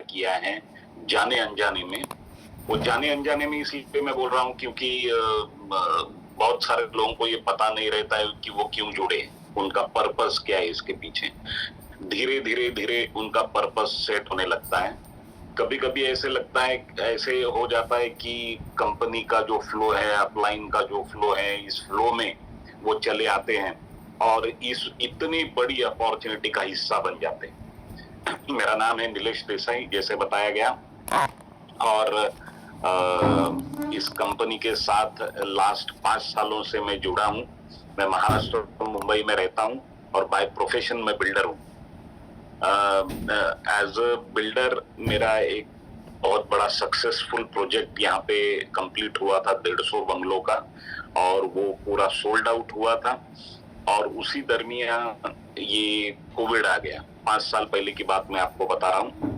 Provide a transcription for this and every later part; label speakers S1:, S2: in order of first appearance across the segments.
S1: किया है जाने अनजाने में। वो जाने अनजाने में इसलिए मैं बोल रहा हूँ क्योंकि बहुत सारे लोगों को ये पता नहीं रहता है कि वो क्यों जुड़े, उनका पर्पस क्या है इसके पीछे। धीरे धीरे धीरे उनका पर्पस सेट होने लगता है। कभी कभी ऐसे लगता है, ऐसे हो जाता है कि कंपनी का जो फ्लो है, अपलाइन का जो फ्लो है, इस फ्लो में वो चले आते हैं और इस इतनी बड़ी अपॉर्चुनिटी का हिस्सा बन जाते हैं। मेरा नाम है नीलेश देसाई, जैसे बताया गया, और इस कंपनी के साथ लास्ट 5 सालों से मैं जुड़ा हूँ। मैं महाराष्ट्र मुंबई में रहता हूँ और बाय प्रोफेशन में बिल्डर हूँ। एज अ बिल्डर मेरा एक बहुत बड़ा सक्सेसफुल प्रोजेक्ट यहाँ पे कंप्लीट हुआ था, 150 बंगलों का, और वो पूरा सोल्ड आउट हुआ था। और उसी दरमियान ये कोविड आ गया। 5 साल पहले की बात मैं आपको बता रहा हूँ।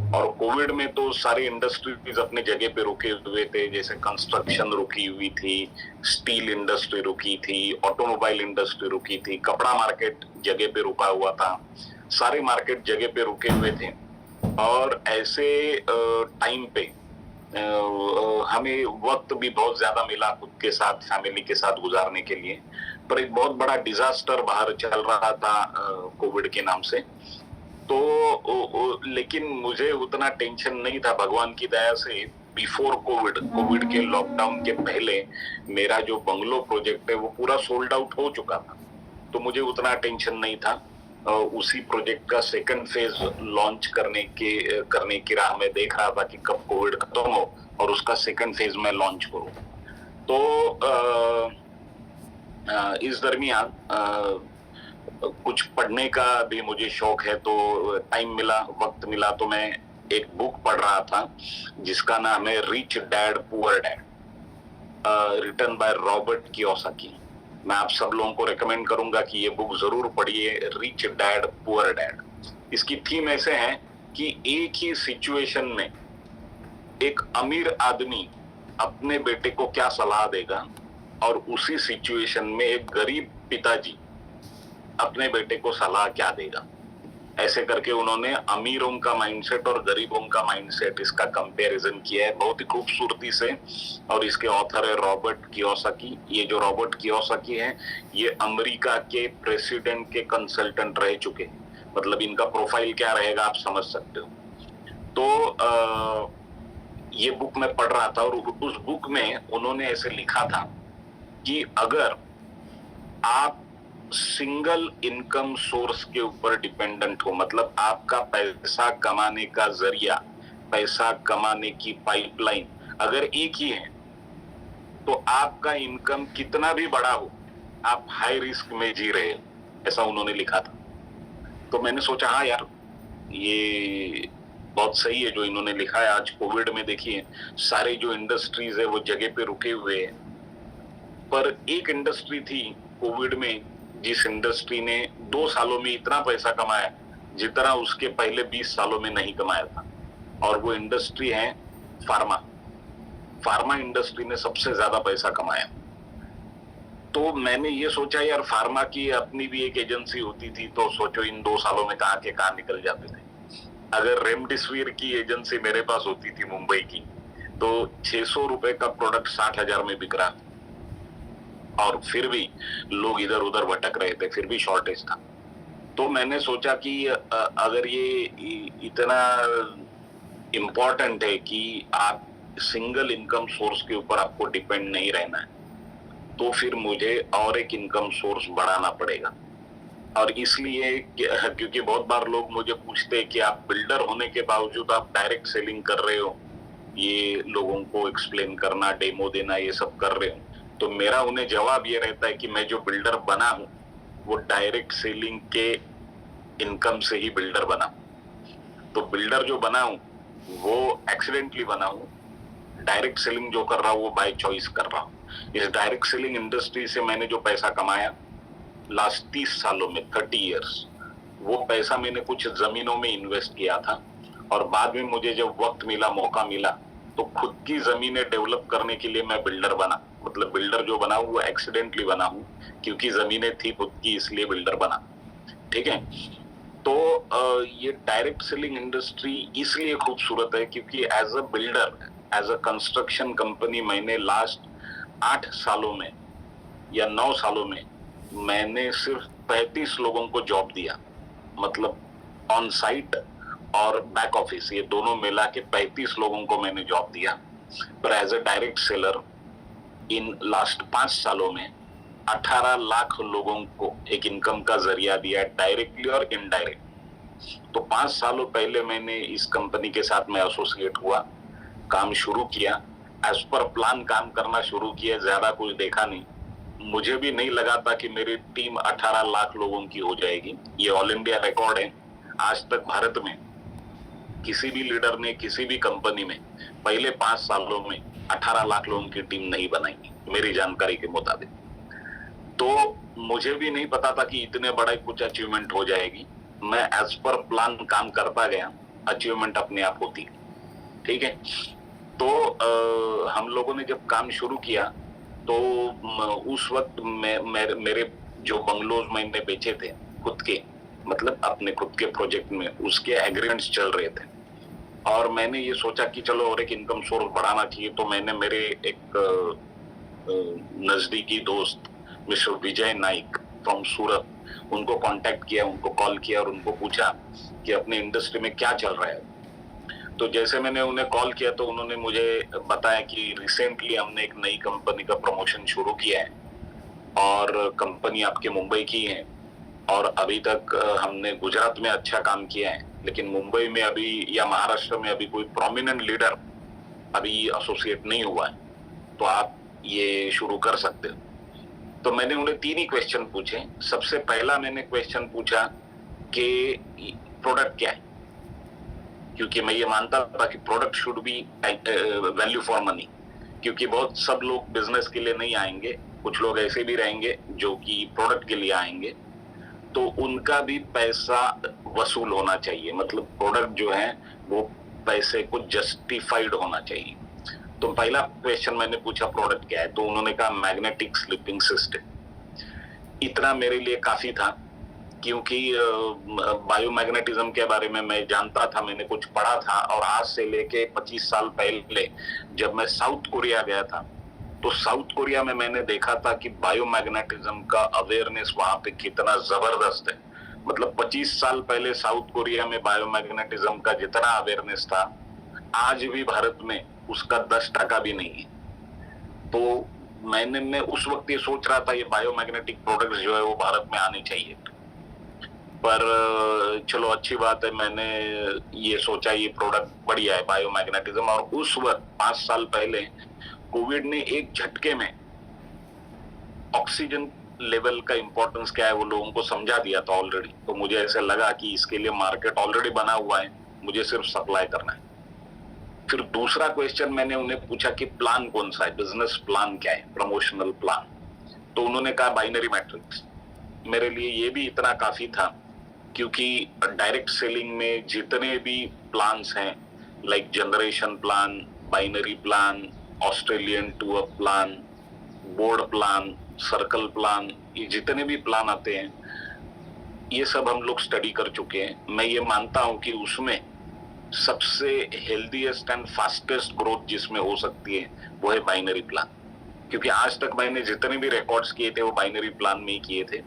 S1: और कोविड में तो सारी इंडस्ट्रीज अपने जगह पे रुके हुए थे, जैसे कंस्ट्रक्शन रुकी हुई थी, स्टील इंडस्ट्री रुकी थी, ऑटोमोबाइल इंडस्ट्री रुकी थी, कपड़ा मार्केट जगह पे रुका हुआ था, सारे मार्केट जगह पे रुके हुए थे। और ऐसे टाइम पे हमें वक्त भी बहुत ज्यादा मिला खुद के साथ, फैमिली के साथ गुजारने के लिए। पर एक बहुत बड़ा डिजास्टर बाहर चल रहा था कोविड के नाम से। तो लेकिन मुझे उतना टेंशन नहीं था, भगवान की दया से। बिफोर कोविड के लॉकडाउन के पहले मेरा जो बंगलो प्रोजेक्ट है वो पूरा सोल्ड आउट हो चुका था, तो मुझे उतना टेंशन नहीं था। उसी प्रोजेक्ट का सेकंड फेज लॉन्च करने की राह में देख रहा था कि कब कोविड खत्म हो और उसका सेकंड फेज में लॉन्च करूं। तो इस दरमियान कुछ पढ़ने का भी मुझे शौक है, तो टाइम मिला, वक्त मिला, तो मैं एक बुक पढ़ रहा था जिसका नाम है Rich Dad Poor Dad, written by Robert Kiyosaki. मैं आप सब लोगों को रेकमेंड करूंगा कि ये बुक जरूर पढ़िए, रिच डैड पुअर डैड। इसकी थीम ऐसे है कि एक ही सिचुएशन में एक अमीर आदमी अपने बेटे को क्या सलाह देगा और उसी सिचुएशन में एक गरीब पिताजी अपने बेटे को सलाह क्या देगा। ऐसे करके उन्होंने अमीरों का माइंडसेट और गरीबों का माइंडसेट, इसका कंपैरिजन किया है बहुत ही खूबसूरती से। और इसके ऑथर है रॉबर्ट कियोसाकी। ये जो रॉबर्ट कियोसाकी है, ये अमेरिका के प्रेसिडेंट के कंसल्टेंट रह चुके हैं। मतलब इनका प्रोफाइल क्या रहेगा आप समझ सकते हो। तो ये बुक मैं पढ़ रहा था और उस बुक में उन्होंने ऐसे लिखा था कि अगर आप सिंगल इनकम सोर्स के ऊपर डिपेंडेंट हो, मतलब आपका पैसा कमाने का जरिया, पैसा कमाने की पाइपलाइन अगर एक ही है, तो आपका इनकम कितना भी बड़ा हो, आप हाई रिस्क में जी रहे हो, ऐसा उन्होंने लिखा था। तो मैंने सोचा हाँ यार, ये बहुत सही है जो इन्होंने लिखा है। आज कोविड में देखिए सारे जो इंडस्ट्रीज है वो जगह पे रुके हुए हैं, पर एक इंडस्ट्री थी कोविड में जिस इंडस्ट्री ने 2 सालों में इतना पैसा कमाया जितना उसके पहले 20 सालों में नहीं कमाया था, और वो इंडस्ट्री है फार्मा। फार्मा इंडस्ट्री ने सबसे ज्यादा पैसा कमाया। तो मैंने ये सोचा यार, फार्मा की अपनी भी एक एजेंसी होती थी, तो सोचो इन 2 सालों में कहाँ के कहाँ निकल जाते थे। अगर रेमडेसिविर की एजेंसी मेरे पास होती थी मुंबई की, तो 600 रुपए का प्रोडक्ट 60,000 में बिक रहा, और फिर भी लोग इधर उधर भटक रहे थे, फिर भी शॉर्टेज था। तो मैंने सोचा कि अगर ये इतना इम्पोर्टेंट है कि आप सिंगल इनकम सोर्स के ऊपर आपको डिपेंड नहीं रहना है, तो फिर मुझे और एक इनकम सोर्स बढ़ाना पड़ेगा। और इसलिए क्योंकि बहुत बार लोग मुझे पूछते हैं कि आप बिल्डर होने के बावजूद आप डायरेक्ट सेलिंग कर रहे हो, ये लोगों को एक्सप्लेन करना, डेमो देना, ये सब कर रहे हो। तो मेरा उन्हें जवाब ये रहता है कि मैं जो बिल्डर बना हूं वो डायरेक्ट सेलिंग के इनकम से ही बिल्डर बना। तो बिल्डर जो बना हूं वो एक्सीडेंटली बना हूं, डायरेक्ट सेलिंग जो कर रहा हूं वो बाय चॉइस कर रहा हूं। इस डायरेक्ट सेलिंग इंडस्ट्री से मैंने जो पैसा कमाया लास्ट 30 सालों में, 30 इयर्स, वो पैसा मैंने कुछ जमीनों में इन्वेस्ट किया था, और बाद में मुझे जब वक्त मिला, मौका मिला, तो खुद की जमीनें डेवलप करने के लिए मैं बिल्डर बना। मतलब बिल्डर जो बना वो एक्सीडेंटली बना हूं, क्योंकि जमीनें थी खुद की, इसलिए बिल्डर बना। ठीक है। तो ये डायरेक्ट सेलिंग इंडस्ट्री इसलिए खूबसूरत है क्योंकि as a builder, as a construction company, मैंने लास्ट 8 सालों में या 9 सालों में मैंने सिर्फ 35 लोगों को जॉब दिया, मतलब ऑन साइट और बैक ऑफिस, ये दोनों मिला के 35 लोगों को मैंने जॉब दिया। पर as a direct seller in last 5 सालों में 18 लाख लोगों को एक इनकम का जरिया दिया, डायरेक्टली और इनडायरेक्ट। तो 5 सालों पहले मैंने इस कंपनी के साथ में एसोसिएट हुआ, काम शुरू किया, एज पर प्लान काम करना शुरू किया, ज्यादा कुछ देखा नहीं। मुझे भी नहीं लगा था कि मेरी टीम 18 लाख लोगों की हो जाएगी। ये ऑल इंडिया रिकॉर्ड है। आज तक भारत में किसी भी लीडर ने किसी भी कंपनी में पहले 5 सालों में 18 लाख लोगों की टीम नहीं बनाई, मेरी जानकारी के मुताबिक। तो मुझे भी नहीं पता था कि इतने बड़ा कुछ अचीवमेंट हो जाएगी। मैं एज पर प्लान काम करता गया, अचीवमेंट अपने आप होती, ठीक है। तो हम लोगों ने जब काम शुरू किया तो उस वक्त मेरे जो बंगलोज मैंने बेचे थे खुद के, मतलब अपने खुद के प्रोजेक्ट में, उसके एग्रीमेंट्स चल रहे थे और मैंने ये सोचा कि चलो और एक इनकम सोर्स बढ़ाना चाहिए। तो मैंने मेरे एक नजदीकी दोस्त मिस्टर विजय नाइक फ्रॉम सूरत, उनको कांटेक्ट किया, उनको कॉल किया और उनको पूछा कि अपने इंडस्ट्री में क्या चल रहा है। तो जैसे मैंने उन्हें कॉल किया तो उन्होंने मुझे बताया कि रिसेंटली हमने एक नई कंपनी का प्रमोशन शुरू किया है और कंपनी आपके मुंबई की है और अभी तक हमने गुजरात में अच्छा काम किया है, लेकिन मुंबई में अभी या महाराष्ट्र में अभी कोई प्रोमिनेंट लीडर अभी एसोसिएट नहीं हुआ है, तो आप ये शुरू कर सकते हो। तो मैंने उन्हें 3 ही क्वेश्चन पूछे। सबसे पहला मैंने क्वेश्चन पूछा कि प्रोडक्ट क्या है, क्योंकि मैं ये मानता था कि product should be value for money, क्योंकि बहुत सब लोग बिजनेस के लिए नहीं आएंगे, कुछ लोग ऐसे भी रहेंगे जो कि प्रोडक्ट के लिए आएंगे, तो उनका भी पैसा वसूल होना चाहिए, मतलब प्रोडक्ट जो है वो पैसे को जस्टिफाइड होना चाहिए। तो पहला क्वेश्चन मैंने पूछा प्रोडक्ट क्या है, तो उन्होंने कहा मैग्नेटिक स्लिपिंग सिस्टम। इतना मेरे लिए काफी था क्योंकि बायोमैग्नेटिज्म के बारे में मैं जानता था, मैंने कुछ पढ़ा था। और आज से लेके 25 साल पहले जब मैं साउथ कोरिया गया था तो साउथ कोरिया में मैंने देखा था कि बायोमैग्नेटिज्म का अवेयरनेस वहां पे कितना जबरदस्त है। मतलब 25 साल पहले साउथ कोरिया में बायोमैग्नेटिज्म का जितना अवेयरनेस था, आज भी भारत में उसका 10% भी नहीं है। तो मैं उस वक्त ये सोच रहा था ये बायोमैग्नेटिक प्रोडक्ट्स जो है वो भारत में आने चाहिए। पर चलो अच्छी बात है, मैंने ये सोचा ये प्रोडक्ट बढ़िया है बायोमैग्नेटिज्म। और उस वक्त 5 साल पहले कोविड ने एक झटके में ऑक्सीजन लेवल का इंपॉर्टेंस क्या है वो लोगों को समझा दिया था ऑलरेडी। तो मुझे ऐसे लगा कि इसके लिए मार्केट ऑलरेडी बना हुआ है, मुझे सिर्फ सप्लाई करना है। फिर दूसरा क्वेश्चन मैंने उन्हें पूछा कि प्लान कौन सा है, बिजनेस प्लान क्या है, प्रमोशनल प्लान। तो उन्होंने कहा बाइनरी मैट्रिक्स। मेरे लिए ये भी इतना काफी था क्योंकि डायरेक्ट सेलिंग में जितने भी प्लान्स हैं, like generation plan, binary plan, Australian tour plan, board plan, circle plan, ये जितने भी प्लान आते हैं ये सब हम लोग स्टडी कर चुके हैं। मैं ये मानता हूं कि उसमें सबसे हेल्दीएस्ट एंड फास्टेस्ट ग्रोथ जिसमें हो सकती है वो है बाइनरी प्लान, क्योंकि आज तक मैंने जितने भी रिकॉर्ड्स किए थे वो बाइनरी प्लान में ही किए थे।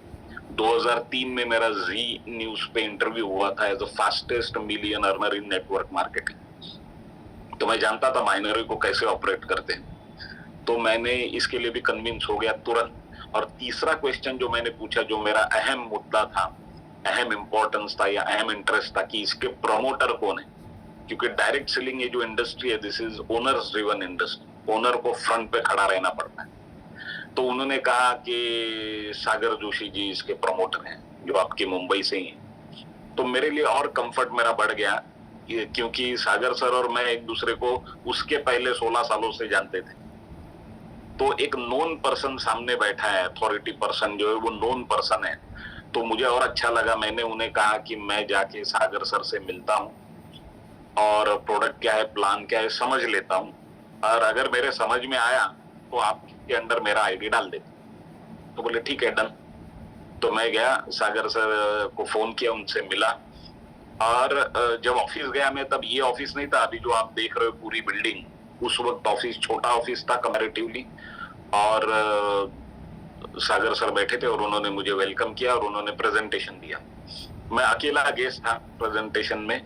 S1: 2003 में मेरा जी न्यूज पे इंटरव्यू हुआ था as a fastest million earner in network marketing. तो मैं जानता था बाइनरी को कैसे ऑपरेट करते हैं, तो मैंने इसके लिए भी कन्विंस हो गया तुरंत। और तीसरा क्वेश्चन जो मैंने पूछा, जो मेरा अहम मुद्दा था, अहम इंपॉर्टेंस था या अहम इंटरेस्ट था, कि इसके प्रमोटर कौन है, क्योंकि डायरेक्ट सेलिंग ये जो इंडस्ट्री है this is owners driven industry, owner को फ्रंट पे खड़ा रहना पड़ता है। तो उन्होंने कहा कि सागर जोशी जी इसके प्रमोटर हैं जो आपके मुंबई से ही हैं। तो मेरे लिए और कंफर्ट मेरा बढ़ गया क्योंकि सागर सर और मैं एक दूसरे को उसके पहले 16 सालों से जानते थे। तो एक नोन पर्सन सामने बैठा है, अथॉरिटी पर्सन जो है वो नोन पर्सन है, तो मुझे और अच्छा लगा। मैंने उन्हें कहा कि मैं जाके सागर सर से मिलता हूँ और प्रोडक्ट क्या है, प्लान क्या है, समझ लेता हूँ, और अगर मेरे समझ में आया तो आपके अंडर मेरा आईडी डाल देते। तो बोले ठीक है, डन। तो मैं गया, सागर सर को फोन किया, उनसे मिला, और जब ऑफिस गया मैं, तब ये ऑफिस नहीं था अभी जो आप देख रहे हो पूरी बिल्डिंग, उस वक्त ऑफिस छोटा ऑफिस था कंपैरेटिवली। और सागर सर बैठे थे और उन्होंने मुझे वेलकम किया और उन्होंने प्रेजेंटेशन दिया। मैं अकेला गेस्ट था प्रेजेंटेशन में,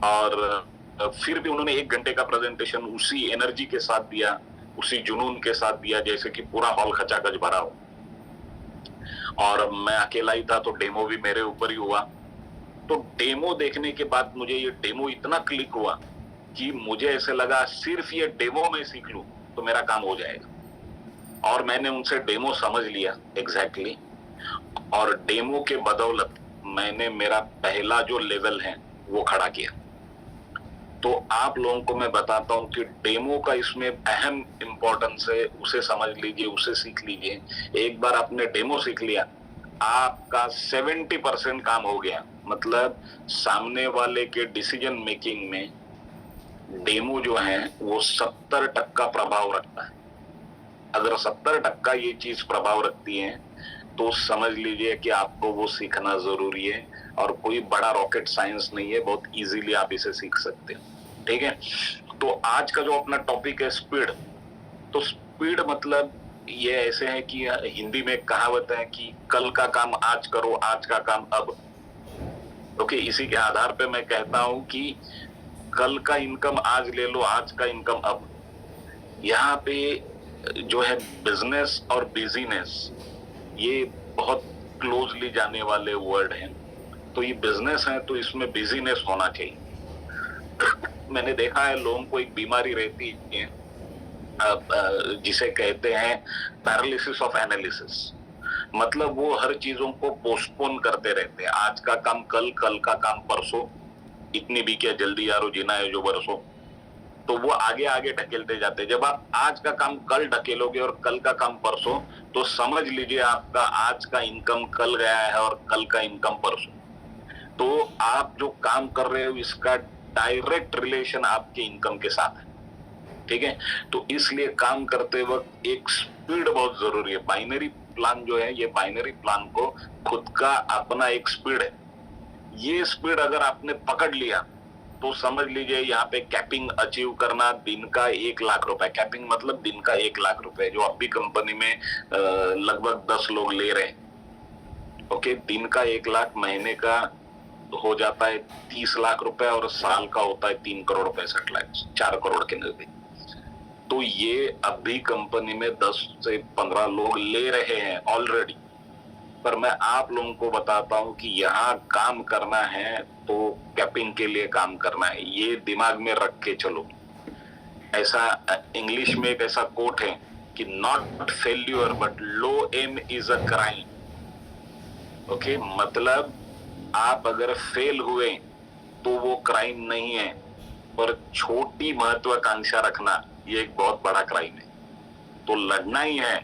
S1: और फिर भी उन्होंने 1 घंटे का प्रेजेंटेशन उसी एनर्जी के साथ दिया, उसी जुनून के साथ दिया जैसे कि पूरा हॉल खचाखच भरा हो। और मैं अकेला ही था तो डेमो भी मेरे ऊपर ही हुआ। तो डेमो देखने के बाद मुझे ये डेमो इतना क्लिक हुआ कि मुझे ऐसे लगा सिर्फ ये डेमो में सीख लूं तो मेरा काम हो जाएगा। और मैंने उनसे डेमो समझ लिया एग्जैक्टली, और डेमो के बदौलत मैंने मेरा पहला जो लेवल है वो खड़ा किया। तो आप लोगों को मैं बताता हूं कि डेमो का इसमें अहम इंपॉर्टेंस है, उसे समझ लीजिए, उसे सीख लीजिए। एक बार आपने डेमो सीख लिया, आपका 70% काम हो गया। मतलब सामने वाले के डिसीजन मेकिंग में डेमो जो है वो 70% प्रभाव रखता है। अगर 70% ये चीज प्रभाव रखती है तो समझ लीजिए कि आपको वो सीखना जरूरी है, और कोई बड़ा रॉकेट साइंस नहीं है, बहुत इजीली आप इसे सीख सकते हो। ठीक है, तो आज का जो अपना टॉपिक है स्पीड। तो स्पीड मतलब ये ऐसे है कि हिंदी में कहावत है कि कल का काम आज करो, आज का काम अब। ओके, इसी के आधार पे मैं कहता हूं कि कल का इनकम आज ले लो, आज का इनकम अब। यहाँ पे जो है बिजनेस और बिजीनेस, ये बहुत क्लोजली जाने वाले वर्ड हैं। तो ये बिजनेस है तो इसमें बिजीनेस होना चाहिए। मैंने देखा है लोगों को एक बीमारी रहती है जिसे कहते हैं पैरालिसिस ऑफ एनालिसिस। मतलब वो हर चीजों को पोस्टपोन करते रहते हैं, आज का काम कल, कल का काम परसों, इतनी भी क्या जल्दी यारो जीना है जो बरसों। तो वो आगे आगे ढकेलते जाते हैं। जब आप आज का काम कल ढकेलोगे और कल का काम परसों, तो समझ लीजिए आपका आज का इनकम कल गया है और कल का इनकम परसों। तो आप जो काम कर रहे हो इसका डायरेक्ट रिलेशन आपके इनकम के साथ है। ठीक है, तो इसलिए काम करते वक्त एक स्पीड बहुत जरूरी है। बाइनरी प्लान जो है, ये बाइनरी प्लान को खुद का अपना एक स्पीड है। ये स्पीड अगर आपने पकड़ लिया तो समझ लीजिए यहाँ पे कैपिंग अचीव करना दिन का 1 लाख रुपए। कैपिंग मतलब दिन का 1 लाख रुपए, जो अभी कंपनी में लगभग 10 लोग ले रहे हैं। ओके, दिन का 1 लाख, महीने का हो जाता है 30 लाख रुपए, और साल का होता है 3 करोड़ 65 लाख, 4 करोड़ के नजदीक। तो ये अभी कंपनी में 10 से 15 लोग ले रहे हैं ऑलरेडी। पर मैं आप लोगों को बताता हूं कि यहाँ काम करना है तो कैपिंग के लिए काम करना है, ये दिमाग में रख के चलो। ऐसा इंग्लिश में एक ऐसा कोट है कि not failure but low aim is a crime. Okay, मतलब आप अगर फेल हुए तो वो क्राइम नहीं है, पर छोटी महत्वाकांक्षा रखना ये एक बहुत बड़ा क्राइम है। तो लड़ना ही है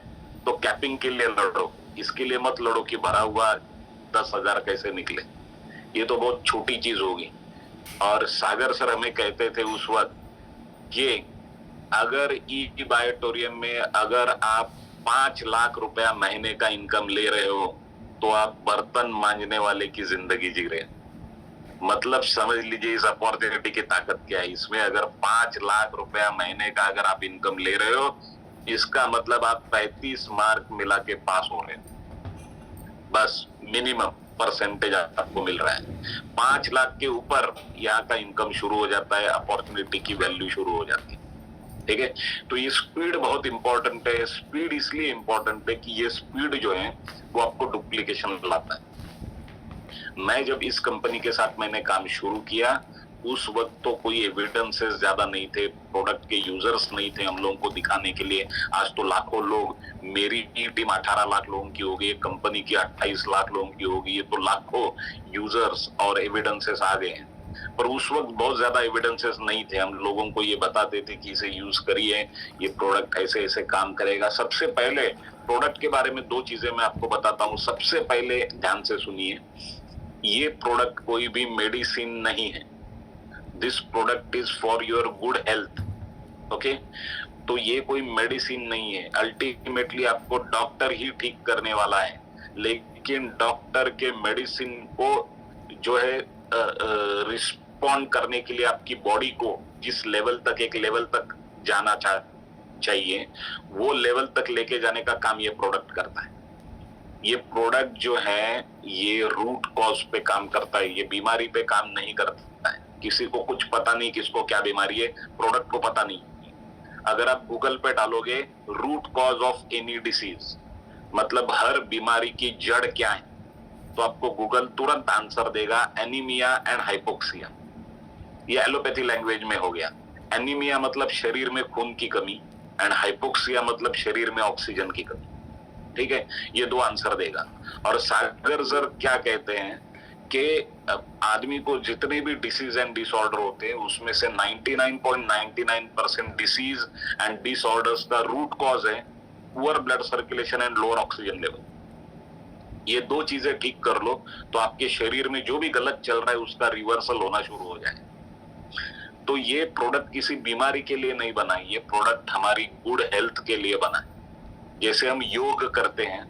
S1: तो कैपिंग के लिए लड़ो, इसके लिए मत लड़ो कि भरा हुआ 10,000 कैसे निकले, ये तो बहुत छोटी चीज होगी। और सागर सर हमें कहते थे उस वक्त कि अगर ई बायोटोरियम में अगर आप 5 लाख रुपया महीने का इनकम ले रहे हो तो आप बर्तन मांजने वाले की जिंदगी जी रहे हैं। मतलब समझ लीजिए इस अपॉर्चुनिटी की ताकत क्या है। इसमें अगर 5 लाख रुपया महीने का अगर आप इनकम ले रहे हो, इसका मतलब आप 35 मार्क मिला के पास हो रहे हैं, बस मिनिमम परसेंटेज आपको मिल रहा है। 5 लाख के ऊपर यहाँ का इनकम शुरू हो जाता है, अपॉर्चुनिटी की वैल्यू शुरू हो जाती है। ठीक है, तो ये स्पीड बहुत इंपॉर्टेंट है। स्पीड इसलिए इंपॉर्टेंट है कि ये स्पीड जो है वो आपको डुप्लीकेशन लाता है। मैं जब इस कंपनी के साथ मैंने काम शुरू किया उस वक्त तो कोई एविडेंसेस ज्यादा नहीं थे, प्रोडक्ट के यूजर्स नहीं थे हम लोगों को दिखाने के लिए। आज तो लाखों लोग, मेरी टीम 18 लाख लोगों की होगी, कंपनी की 28 लाख लोगों की होगी, ये तो लाखों यूजर्स और एविडेंसेस आ गए हैं। पर उस वक्त बहुत ज्यादा एविडेंसेस नहीं थे। हम लोगों को ये बताते थे कि इसे यूज करिए, ये प्रोडक्ट ऐसे ऐसे काम करेगा। सबसे पहले प्रोडक्ट के बारे में 2 चीजें मैं आपको बताता हूँ। सबसे पहले ध्यान से सुनिए, ये प्रोडक्ट कोई भी मेडिसिन नहीं है। This product is for your good health. Okay, तो ये कोई मेडिसिन नहीं है। अल्टीमेटली आपको डॉक्टर ही ठीक करने वाला है, लेकिन लेकिन डॉक्टर के मेडिसिन को जो है रिस्पॉन्ड करने के लिए आपकी बॉडी को जिस लेवल तक, एक लेवल तक जाना चाहिए, वो लेवल तक लेके जाने का काम ये प्रोडक्ट करता है। ये प्रोडक्ट जो है ये रूट कॉज पे काम करता है, ये बीमारी पे काम नहीं करता है। किसी को कुछ पता नहीं किसको क्या बीमारी है, प्रोडक्ट को पता नहीं। अगर आप गूगल पे डालोगे root cause of any disease, मतलब हर बीमारी की जड़ क्या है, तो आपको गूगल तुरंत आंसर देगा एनीमिया एंड हाइपोक्सिया। ये एलोपैथी लैंग्वेज में हो गया। एनीमिया मतलब शरीर में खून की कमी एंड हाइपोक्सिया मतलब शरीर में ऑक्सीजन की कमी। ठीक है, ये दो आंसर देगा। और सागर सर क्या कहते हैं कि आदमी को जितने भी डिसीज एंड डिसऑर्डर होते हैं उसमें से 99.99% डिसीज एंड डिसऑर्डर्स का रूट कॉज है poor blood circulation and lower oxygen level. ये दो चीजें ठीक कर लो तो आपके शरीर में जो भी गलत चल रहा है उसका रिवर्सल होना शुरू हो जाए। तो ये प्रोडक्ट किसी बीमारी के लिए नहीं बना है, ये प्रोडक्ट हमारी गुड हेल्थ के लिए बना है। जैसे हम योग करते हैं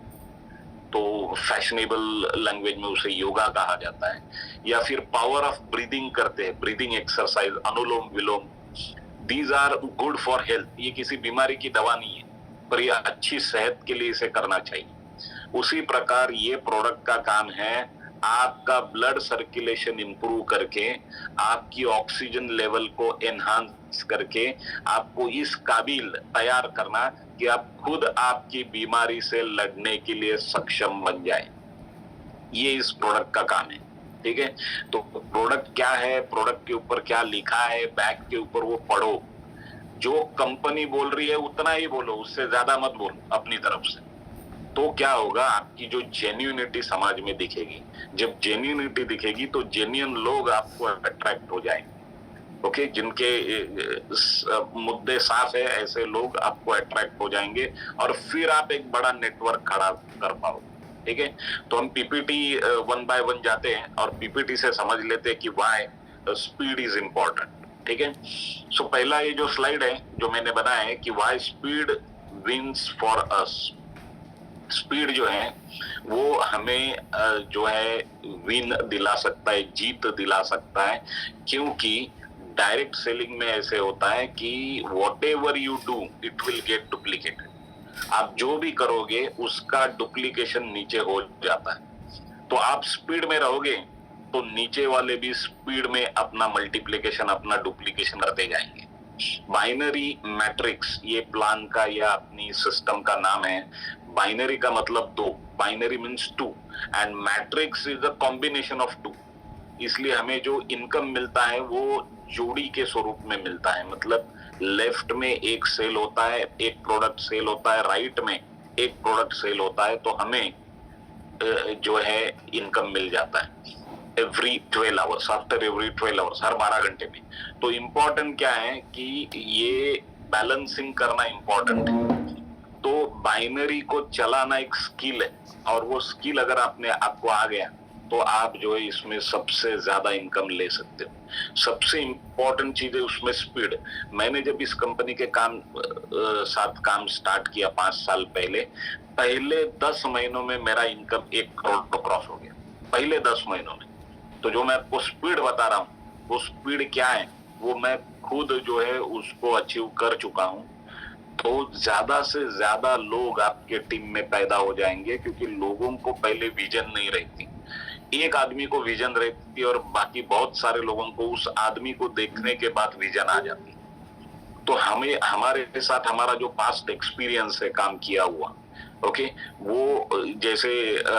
S1: तो फैशनेबल लैंग्वेज में उसे योगा कहा जाता है, या फिर पावर ऑफ ब्रीदिंग करते हैं, breathing exercise, anulom vilom, these are good for health. ये किसी बीमारी की दवा नहीं है, पर ये अच्छी सेहत के लिए इसे करना चाहिए। उसी प्रकार ये प्रोडक्ट का काम है आपका ब्लड सर्कुलेशन इंप्रूव करके, आपकी ऑक्सीजन लेवल को एनहांस करके आपको इस काबिल तैयार करना कि आप खुद आपकी बीमारी से लड़ने के लिए सक्षम बन जाए। ये इस प्रोडक्ट का काम है। ठीक है, तो प्रोडक्ट क्या है, प्रोडक्ट के ऊपर क्या लिखा है, बैग के ऊपर वो पढ़ो। जो कंपनी बोल रही है उतना ही बोलो, उससे ज्यादा मत बोलो अपनी तरफ से। तो क्या होगा, आपकी जो जेन्युइनिटी समाज में दिखेगी। जब जेन्युइनिटी दिखेगी तो जेन्युइन लोग आपको अट्रैक्ट हो जाएंगे। ओके, जिनके मुद्दे साफ है ऐसे लोग आपको अट्रैक्ट हो जाएंगे और फिर आप एक बड़ा नेटवर्क खड़ा कर पाओ। ठीक है, तो हम पीपीटी 1 by 1 जाते हैं और पीपीटी से समझ लेते हैं कि व्हाई स्पीड इज इंपॉर्टेंट। ठीक है, सो पहला ये जो स्लाइड है जो मैंने बनाया है कि why speed wins for us. Speed जो है वो हमें जो है विन दिला सकता है, जीत दिला सकता है, क्योंकि डायरेक्ट सेलिंग में ऐसे होता है कि what ever you do it will get duplicated. आप जो भी करोगे उसका डुप्लीकेशन नीचे हो जाता है। तो आप स्पीड में रहोगे तो नीचे वाले भी स्पीड में अपना मल्टीप्लीकेशन, अपना डुप्लीकेशन करते जाएंगे। बाइनरी मैट्रिक्स ये प्लान का या अपनी सिस्टम का नाम है। बाइनरी का मतलब दो, binary means 2 and matrix is a combination of 2। इसलिए हमें जो इनकम मिलता है वो जोड़ी के स्वरूप में मिलता है। मतलब लेफ्ट में एक सेल होता है, एक प्रोडक्ट सेल होता है, राइट में एक प्रोडक्ट सेल होता है, तो हमें जो है इनकम मिल जाता है every 12 hours, after every 12 hours, हर 12 घंटे में। तो इम्पोर्टेंट क्या है कि ये बैलेंसिंग करना इम्पोर्टेंट है। तो बाइनरी को चलाना एक स्किल है और वो स्किल अगर आपको आ गया तो आप जो है इसमें सबसे ज्यादा इनकम ले सकते हो। सबसे इम्पोर्टेंट चीज है उसमें स्पीड। मैंने जब इस कंपनी के साथ काम स्टार्ट किया 5 साल पहले 10 महीनों में मेरा इनकम 1 करोड़ क्रॉस हो गया, पहले 10 महीनों में। तो जो मैं आपको स्पीड बता रहा हूँ वो स्पीड क्या है वो मैं खुद जो है उसको अचीव कर चुका हूँ। तो ज्यादा से ज्यादा लोग आपके टीम में पैदा हो जाएंगे, क्योंकि लोगों को पहले विजन नहीं रहती। एक आदमी को विजन रहती और बाकी बहुत सारे लोगों को उस आदमी को देखने के बाद विजन आ जाती। तो हमें हमारे साथ हमारा जो पास्ट एक्सपीरियंस है काम किया हुआ, ओके, वो जैसे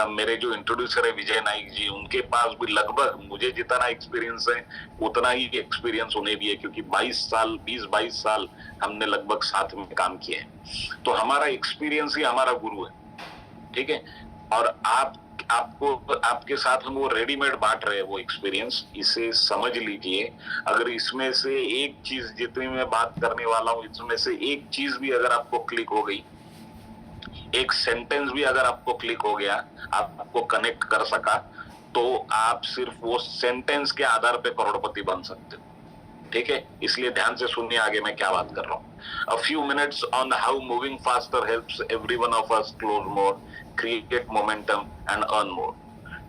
S1: मेरे जो इंट्रोड्यूसर है विजय नाइक जी, उनके पास भी लगभग मुझे जितना एक्सपीरियंस है उतना ही एक्सपीरियंस उन्हें भी है, क्योंकि 20-22 साल हमने लगभग साथ में काम किए हैं। तो हमारा एक्सपीरियंस ही हमारा गुरु है। ठीक है, और आपके साथ हम वो रेडीमेड बांट रहे हैं वो एक्सपीरियंस, इसे समझ लीजिए। अगर इसमें से एक चीज, जितनी मैं बात करने वाला हूँ इसमें से एक चीज भी अगर आपको क्लिक हो गई, एक सेंटेंस भी अगर आपको क्लिक हो गया, आपको कनेक्ट कर सका, तो आप सिर्फ वो सेंटेंस के आधार पे करोड़पति बन सकते हो। ठीक है, इसलिए ध्यान से सुनिए आगे मैं क्या बात कर रहा हूँ। A few minutes on how moving faster helps every one of us close more create momentum and earn more.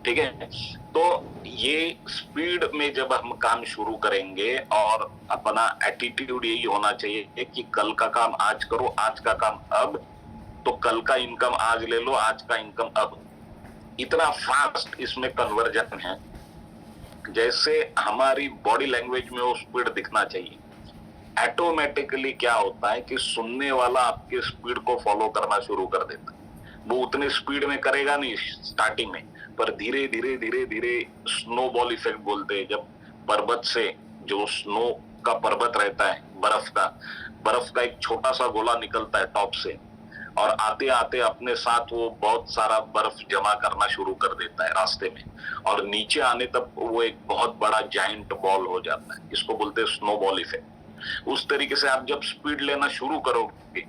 S1: ठीक है, तो ये स्पीड में जब हम काम शुरू करेंगे और अपना एटीट्यूड यही होना चाहिए कि कल का काम आज करो, आज का काम अब, तो कल का इनकम आज ले लो, आज का इनकम अब। इतना फास्ट इसमें कन्वर्जन है, जैसे हमारी बॉडी लैंग्वेज में वो स्पीड दिखना चाहिए। ऑटोमेटिकली क्या होता है कि सुनने वाला आपके स्पीड को फॉलो करना शुरू कर देता है। वो उतने स्पीड में करेगा नहीं स्टार्टिंग में, पर धीरे धीरे धीरे धीरे स्नोबॉल इफेक्ट बोलते हैं, जब पर्वत से जो स्नो का पर्वत रहता है, बर्फ का एक छोटा सा गोला निकलता है टॉप से, और आते आते अपने साथ वो बहुत सारा बर्फ जमा करना शुरू कर देता है रास्ते में, और नीचे आने तक वो एक बहुत बड़ा जाइंट बॉल हो जाता है। इसको बोलते हैं स्नोबॉल इफेक्ट। उस तरीके से आप जब स्पीड लेना शुरू करोगे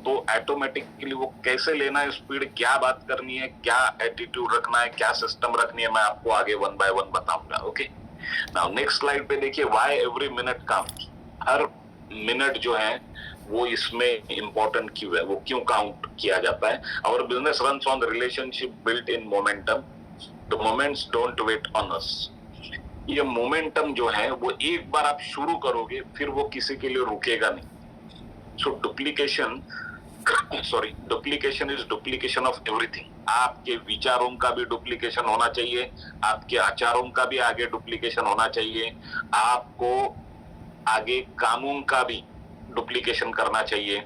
S1: तो ऑटोमेटिकली वो कैसे लेना है स्पीड, क्या बात करनी है, क्या एटीट्यूड रखना है, क्या सिस्टम रखनी है, मैं आपको आगे वन बाय वन बताऊंगा। ओके, नाउ नेक्स्ट स्लाइड पे देखिए, why every minute counts. Her minute जो है वो इसमें इंपॉर्टेंट क्यों है, वो क्यों काउंट किया जाता है। Our business runs on the relationship built in momentum, the moments don't wait on us. ये मोमेंटम जो है वो एक बार आप शुरू करोगे फिर वो किसी के लिए रुकेगा नहीं। So duplication is duplication of everything. आपके विचारों का भी डुप्लीकेशन होना चाहिए, आपके आचारों का भी आगे डुप्लीकेशन होना चाहिए, आपको आगे कामों का भी डुप्लीकेशन करना चाहिए।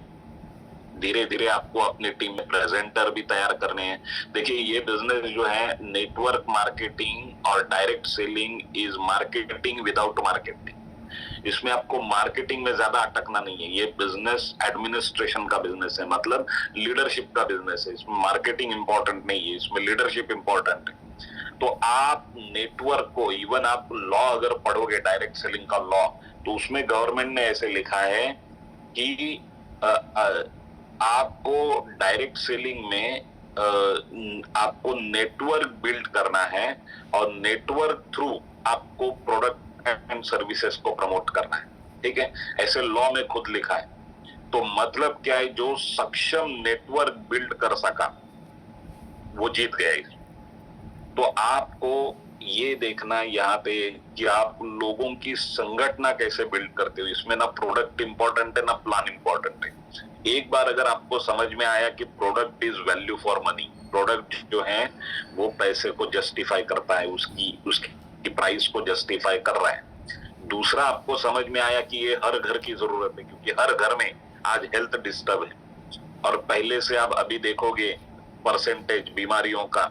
S1: धीरे धीरे आपको अपनी टीम में प्रेजेंटर भी तैयार करने हैं। देखिए, ये बिजनेस जो है नेटवर्क मार्केटिंग और direct selling is marketing without marketing. इसमें आपको मार्केटिंग में ज्यादा अटकना नहीं है। ये बिजनेस एडमिनिस्ट्रेशन का बिजनेस है, मतलब लीडरशिप का बिजनेस है। इसमें मार्केटिंग इंपॉर्टेंट नहीं है, इसमें लीडरशिप इंपॉर्टेंट है। तो आप नेटवर्क को, इवन आप लॉ अगर पढ़ोगे डायरेक्ट सेलिंग का लॉ, तो उसमें गवर्नमेंट ने ऐसे लिखा है कि आपको डायरेक्ट सेलिंग में आपको नेटवर्क बिल्ड करना है और नेटवर्क थ्रू आपको प्रोडक्ट एंड सर्विसेज को प्रमोट करना है। ठीक है, ऐसे लॉ में खुद लिखा है। तो मतलब क्या है, जो सक्षम नेटवर्क बिल्ड कर सका वो जीत गया। तो आपको ये देखना है यहाँ पे कि आप लोगों की संगठना कैसे बिल्ड करते हो। इसमें ना प्रोडक्ट इंपॉर्टेंट है ना प्लान इंपॉर्टेंट है। एक बार अगर आपको समझ में आया कि product is value for money, product जो है वो पैसे को जस्टिफाई करता है, उसकी प्राइस को जस्टिफाई कर रहा है। दूसरा, आपको समझ में आया कि ये हर घर की जरूरत है, क्योंकि हर घर में आज हेल्थ डिस्टर्ब है, और पहले से आप अभी देखोगे परसेंटेज बीमारियों का,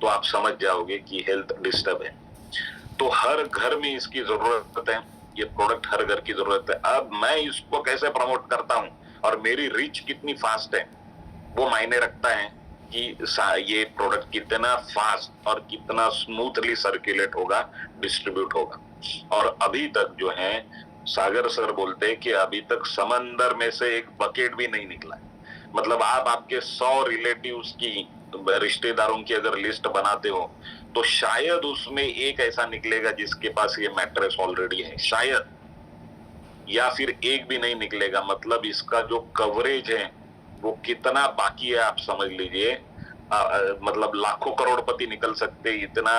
S1: तो आप समझ जाओगे कि हेल्थ डिस्टर्ब है। तो हर घर में इसकी जरूरत है, ये प्रोडक्ट हर घर की जरूरत है। अब मैं इसको कैसे प्रमोट करता हूं और मेरी रीच कितनी फास्ट है, वो मायने रखता है कि ये प्रोडक्ट कितना फास्ट और कितना स्मूथली सर्कुलेट होगा, डिस्ट्रीब्यूट होगा। और अभी तक जो है, सागर सर बोलते हैं कि अभी तक समंदर में से एक बकेट भी नहीं निकला है। मतलब आप आपके 100 रिलेटिव्स की, रिश्तेदारों की अगर लिस्ट बनाते हो, तो शायद उसमें एक ऐसा निकलेगा जिसके पास ये मैट्रेस ऑलरेडी है, शायद, या फिर एक भी नहीं निकलेगा। मतलब इसका जो कवरेज है वो कितना बाकी है, आप समझ लीजिए। मतलब लाखों करोड़पति निकल सकते, इतना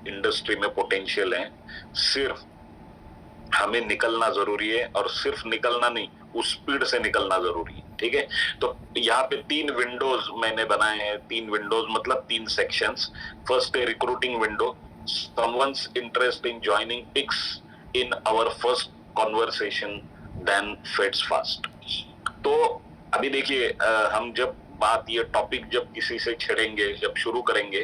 S1: इंडस्ट्री में पोटेंशियल है। सिर्फ हमें निकलना जरूरी है, और सिर्फ निकलना नहीं, उस स्पीड से निकलना जरूरी है। ठीक है, तो यहाँ पे 3 विंडोज मैंने बनाए हैं। 3 विंडोज मतलब 3 सेक्शंस। फर्स्ट है recruiting window, someone's interest in joining picks in our first conversation then fades fast. तो अभी देखिए, हम जब बात, ये टॉपिक जब किसी से छेड़ेंगे, जब शुरू करेंगे,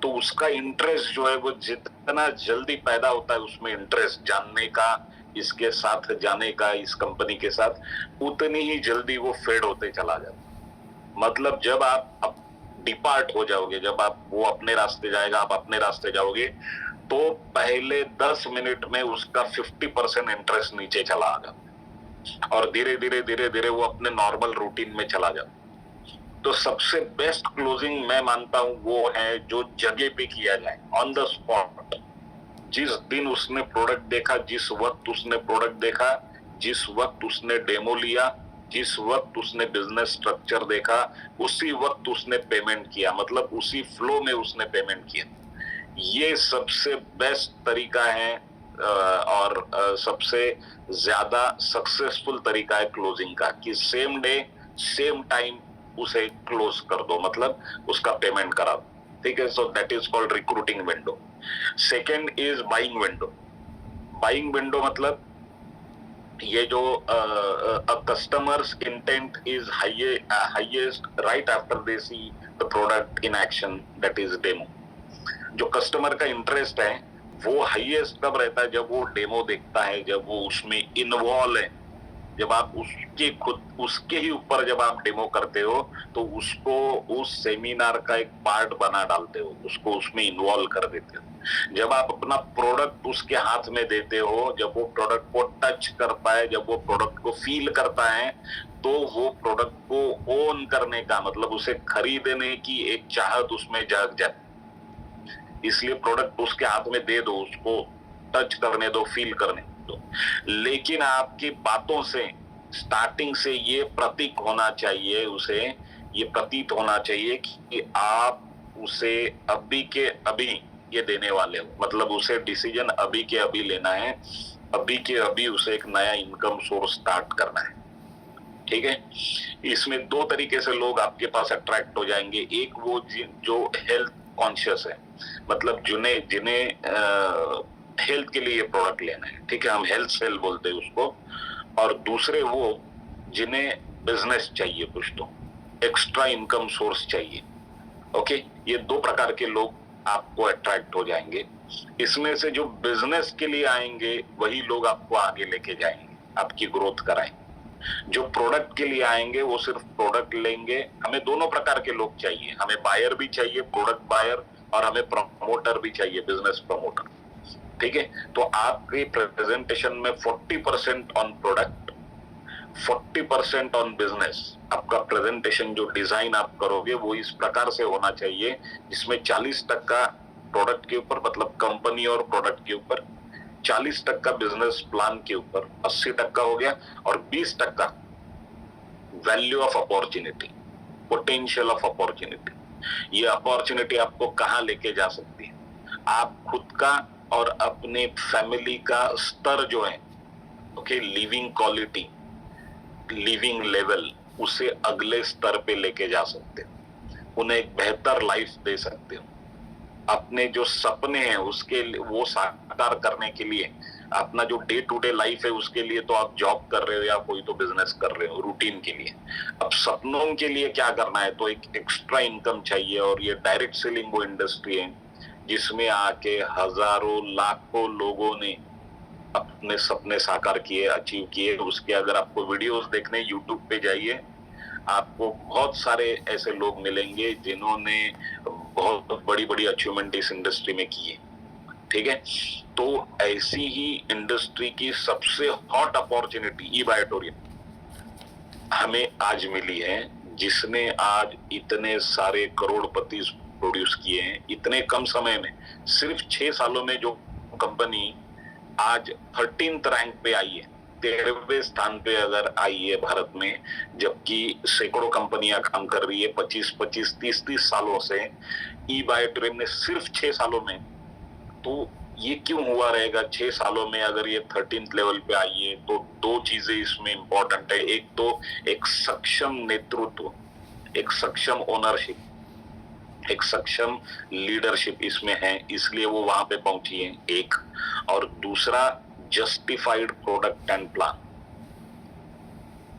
S1: तो उसका इंटरेस्ट जो है वो जितना जल्दी पैदा होता है, उसमें इंटरेस्ट जानने का, इसके साथ जाने का, इस कंपनी के साथ, उतनी ही जल्दी वो फेड होते चला जाता। मतलब जब आप डिपार्ट हो जाओगे, जब आप, वो अपने रास्ते जाएगा, आप अपने रास्ते जाओगे, तो पहले 10 मिनट में उसका 50% इंटरेस्ट नीचे चला आएगा, और धीरे धीरे धीरे धीरे वो अपने नॉर्मल रूटीन में चला जाता। तो सबसे बेस्ट क्लोजिंग मैं मानता हूं वो है जो जगह पे किया जाए, ऑन द स्पॉट। जिस दिन उसने प्रोडक्ट देखा, जिस वक्त उसने प्रोडक्ट देखा, जिस वक्त उसने डेमो लिया, जिस वक्त उसने बिजनेस स्ट्रक्चर देखा उसी वक्त उसने पेमेंट किया, मतलब उसी फ्लो में उसने पेमेंट किया। ये सबसे बेस्ट तरीका है और सबसे ज्यादा सक्सेसफुल तरीका है क्लोजिंग का, कि सेम डे सेम टाइम उसे क्लोज कर दो, मतलब उसका पेमेंट करा दो। ठीक है, so that is called recruiting window. Second is buying window. Buying window मतलब ये जो customers intent is highest right after they see the product in action, that is demo. जो कस्टमर का इंटरेस्ट है वो हाईएस्ट कब रहता है? जब वो डेमो देखता है, जब वो उसमें इन्वॉल्व है, जब आप उसके ही ऊपर जब आप डेमो करते हो तो उसको उस सेमिनार का एक पार्ट बना डालते हो, उसको उसमें इन्वॉल्व कर देते हो। जब आप अपना प्रोडक्ट उसके हाथ में देते हो, जब वो प्रोडक्ट को टच करता है, जब वो प्रोडक्ट को फील करता है, तो वो प्रोडक्ट को ओन करने का मतलब उसे खरीदने की एक चाहत उसमें जाग जाए। इसलिए प्रोडक्ट उसके हाथ में दे दो, उसको टच करने दो, फील करने दो। लेकिन आपकी बातों से स्टार्टिंग से ये प्रतीक होना चाहिए, उसे ये प्रतीत होना चाहिए कि आप उसे अभी के अभी ये देने वाले हो, मतलब उसे डिसीजन अभी के अभी लेना है, अभी के अभी उसे एक नया इनकम सोर्स स्टार्ट करना है। ठीक है, इसमें दो तरीके से लोग आपके पास अट्रैक्ट हो जाएंगे। एक वो जो हेल्थ कॉन्शियस है, मतलब जिन्हें जिन्हें हेल्थ के लिए प्रोडक्ट लेना है, ठीक है, हम हेल्थ सेल बोलते हैं उसको। और दूसरे वो जिन्हें बिजनेस चाहिए, कुछ तो एक्स्ट्रा इनकम सोर्स चाहिए। ओके, ये दो प्रकार के लोग आपको अट्रैक्ट हो जाएंगे। इसमें से जो बिजनेस के लिए आएंगे वही लोग आपको आगे लेके जाएंगे, आपकी ग्रोथ कराएंगे। जो प्रोडक्ट के लिए आएंगे वो सिर्फ प्रोडक्ट लेंगे। हमें दोनों प्रकार के लोग चाहिए, हमें बायर भी चाहिए, प्रोडक्ट बायर, और हमें प्रमोटर भी चाहिए, बिजनेस प्रमोटर। ठीक है, तो आपके प्रेजेंटेशन में 40% ऑन प्रोडक्ट, 40% ऑन बिजनेस। आपका प्रेजेंटेशन जो डिजाइन आप करोगे वो इस प्रकार से होना चाहिए जिसमें 40% प्रोडक्ट के ऊपर, मतलब कंपनी और प्रोडक्ट के ऊपर, 40% बिजनेस प्लान के ऊपर, 80% हो गया, और 20% value of opportunity, potential of opportunity. ये अपॉर्चुनिटी आपको कहां लेके जा सकती है? आप खुद का और अपने फैमिली का स्तर जो है, okay, living quality, living level, उसे अगले स्तर पे लेके जा सकते हो, उन्हें एक बेहतर लाइफ दे सकते हो। अपने जो सपने हैं उसके वो साकार करने के लिए, अपना जो डे टू डे लाइफ है उसके लिए तो आप जॉब कर रहे हो या कोई तो बिजनेस कर रहे हो रूटीन के लिए। अब सपनों के लिए क्या करना है? तो एक एक्स्ट्रा इनकम चाहिए, और ये डायरेक्ट सेलिंग वो इंडस्ट्री है जिसमें आके हजारों लाखों लोगों ने अपने सपने साकार किए, अचीव किए। उसके अगर आपको वीडियोस देखने, यूट्यूब पे जाइए, आपको बहुत सारे ऐसे लोग मिलेंगे जिन्होंने बहुत बड़ी बड़ी अचीवमेंट इस इंडस्ट्री में की है। ठीक है, तो ऐसी ही इंडस्ट्री की सबसे हॉट अपॉर्चुनिटी ई बायोटोरियम हमें आज मिली है, जिसने आज इतने सारे करोड़पति प्रोड्यूस किए हैं इतने कम समय में। सिर्फ 6 सालों में जो कंपनी आज 13th रैंक पे आई है, 13वें स्थान पे अगर आई है भारत में, जबकि सैकड़ों कंपनियां काम कर रही है 25-25, 30-30 सालों से, ई बायोटोरियम ने सिर्फ 6 सालों में। तो ये क्यों हुआ रहेगा 6 सालों में? अगर ये 13th लेवल पे आई है तो दो चीजें इसमें इंपॉर्टेंट है। एक तो एक सक्षम नेतृत्व, एक सक्षम ओनरशिप, एक सक्षम लीडरशिप इसमें है, इसलिए वो वहां पे पहुंची है, एक। और दूसरा, justified product and plan.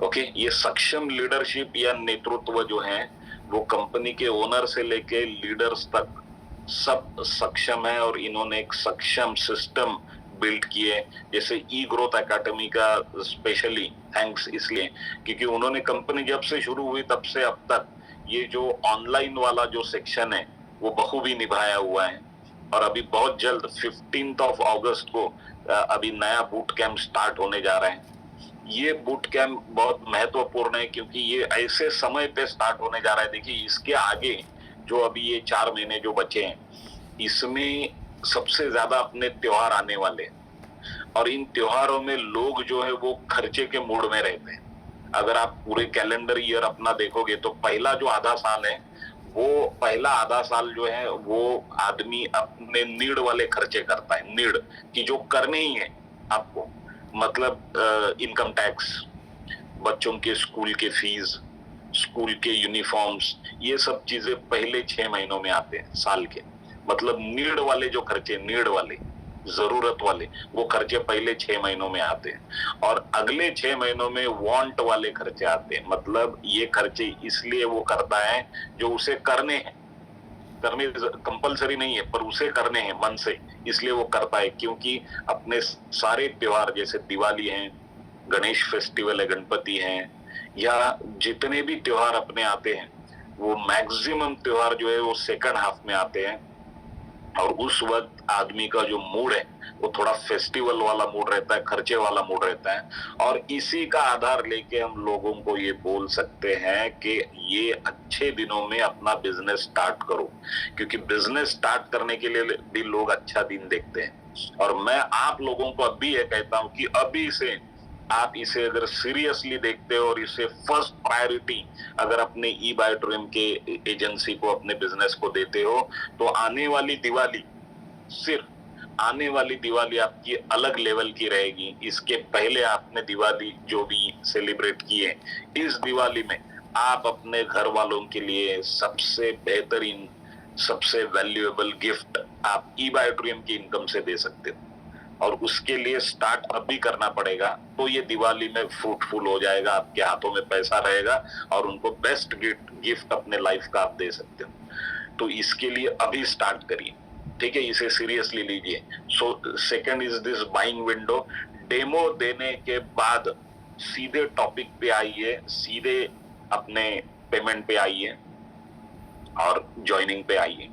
S1: Okay, ये सक्षम लीडरशिप या नेतृत्व जो है वो कंपनी के ओनर से लेके लीडर्स तक सब सक्षम है, और इन्होंने एक सक्षम सिस्टम बिल्ड किए। जैसे ई ग्रोथ एकेडमी का स्पेशली थैंक्स इसलिए क्योंकि उन्होंने, कंपनी जब से शुरू हुई तब से अब तक, ये जो ऑनलाइन वाला जो सेक्शन है वो बखूबी निभाया हुआ है। और अभी बहुत जल्द 15th अगस्त को अभी नया बूट कैंप स्टार्ट होने जा रहा है। ये बूट कैंप बहुत महत्वपूर्ण है क्योंकि ये ऐसे समय पे स्टार्ट होने जा रहा है। देखिए, इसके आगे जो अभी ये 4 महीने जो बचे हैं, इसमें सबसे ज्यादा अपने त्योहार आने वाले, और इन त्योहारों में लोग जो है वो खर्चे के मूड में रहते हैं। अगर आप पूरे कैलेंडर ईयर अपना देखोगे तो पहला जो आधा साल है, वो पहला आधा साल जो है वो आदमी अपने नीड वाले खर्चे करता है, नीड कि जो करने ही है आपको, मतलब इनकम टैक्स, बच्चों के स्कूल के फीस, स्कूल के यूनिफॉर्म्स, ये सब चीजें पहले 6 महीनों में आते हैं साल के। मतलब नीड वाले जो खर्चे, नीड वाले, जरूरत वाले, वो खर्चे पहले 6 महीनों में आते हैं। और अगले 6 महीनों में वांट वाले खर्चे आते हैं। मतलब ये खर्चे इसलिए वो करता है जो उसे करने हैं, करने कंपलसरी नहीं है पर उसे करने हैं मन से, इसलिए वो करता है। क्योंकि अपने सारे त्योहार जैसे दिवाली है, गणेश फेस्टिवल है, गणपति हैं, या जितने भी त्योहार अपने आते हैं, वो मैक्सिमम त्योहार जो है वो सेकंड हाफ में आते हैं। और उस वक्त आदमी का जो मूड है वो थोड़ा फेस्टिवल वाला मूड रहता है, खर्चे वाला मूड रहता है। और इसी का आधार लेके हम लोगों को ये बोल सकते हैं कि ये अच्छे दिनों में अपना बिजनेस स्टार्ट करो, क्योंकि बिजनेस स्टार्ट करने के लिए भी लोग अच्छा दिन देखते हैं। और मैं आप लोगों को अभी ये कहता हूं कि अभी से आप इसे अगर सीरियसली देखते हो और इसे फर्स्ट प्रायोरिटी अगर अपने ई बाय ड्रीम के एजेंसी को, अपने बिजनेस को देते हो, तो आने वाली दिवाली, सिर्फ आने वाली दिवाली आपकी अलग लेवल की रहेगी। इसके पहले आपने दिवाली जो भी सेलिब्रेट किए, इस दिवाली में आप अपने घर वालों के लिए सबसे बेहतरीन, सबसे वैल्यूएबल गिफ्ट आप ई बाय ड्रीम की इनकम से दे सकते हो। और उसके लिए स्टार्ट अभी करना पड़ेगा, तो ये दिवाली में फ्रूटफुल हो जाएगा, आपके हाथों में पैसा रहेगा और उनको बेस्ट गिफ्ट अपने लाइफ का आप दे सकते हो। तो इसके लिए अभी स्टार्ट करिए, ठीक है, इसे सीरियसली लीजिए। So second is this buying window. Demo देने के बाद सीधे टॉपिक पे आइए, सीधे अपने पेमेंट पे आइए और ज्वाइनिंग पे आइए,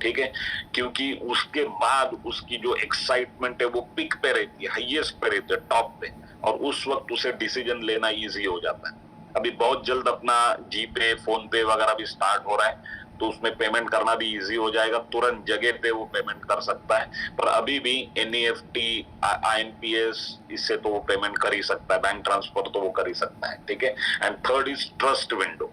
S1: ठीक है। क्योंकि उसके बाद उसकी जो एक्साइटमेंट है वो पिक पे रहती है, हाईएस्ट पे रहती है, टॉप पे, और उस वक्त उसे डिसीजन लेना इजी हो जाता है। अभी बहुत जल्द अपना जीपे, फोन पे वगैरह भी स्टार्ट हो रहा है, तो उसमें पेमेंट करना भी इजी हो जाएगा, तुरंत जगह पे वो पेमेंट कर सकता है। पर अभी भी एनईएफटी, आईएमपीएस, इससे तो वो पेमेंट कर ही सकता है, बैंक ट्रांसफर तो वो कर ही सकता है, ठीक है। And third is trust window.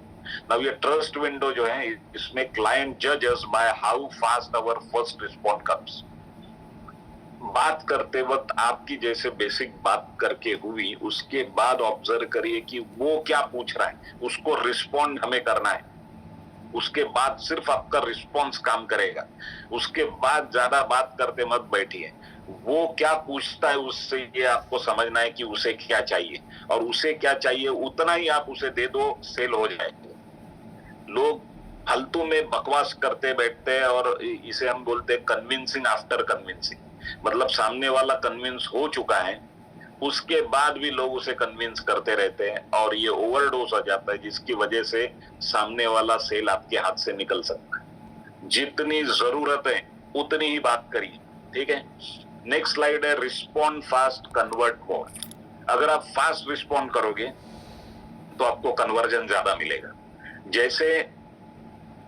S1: Now ये ट्रस्ट विंडो जो है, इसमें क्लाइंट जजेस by how fast our first respond comes. बात करते वक्त आपकी जैसे बेसिक बात करके हुई, उसके बाद ऑब्जर्व करिए कि वो क्या पूछ रहा है, उसको रिस्पॉन्ड हमें करना है। उसके बाद सिर्फ आपका रिस्पॉन्स काम करेगा, उसके बाद ज्यादा बात करते मत बैठिए। वो क्या पूछता है उससे ये आपको समझना है कि उसे क्या चाहिए, और उसे क्या चाहिए उतना ही आप उसे दे दो, सेल हो जाएगा। लोग फालतू में बकवास करते बैठते हैं, और इसे हम बोलते हैं कन्विंसिंग आफ्टर कन्विंसिंग। मतलब सामने वाला कन्विंस हो चुका है, उसके बाद भी लोग उसे कन्विंस करते रहते हैं, और ये ओवरडोज हो जाता है, जिसकी वजह से सामने वाला सेल आपके हाथ से निकल सकता है। जितनी जरूरत है उतनी ही बात करिए, ठीक है। नेक्स्ट स्लाइड है रिस्पॉन्ड फास्ट, कन्वर्ट मोर। अगर आप फास्ट रिस्पॉन्ड करोगे तो आपको कन्वर्जन ज्यादा मिलेगा। जैसे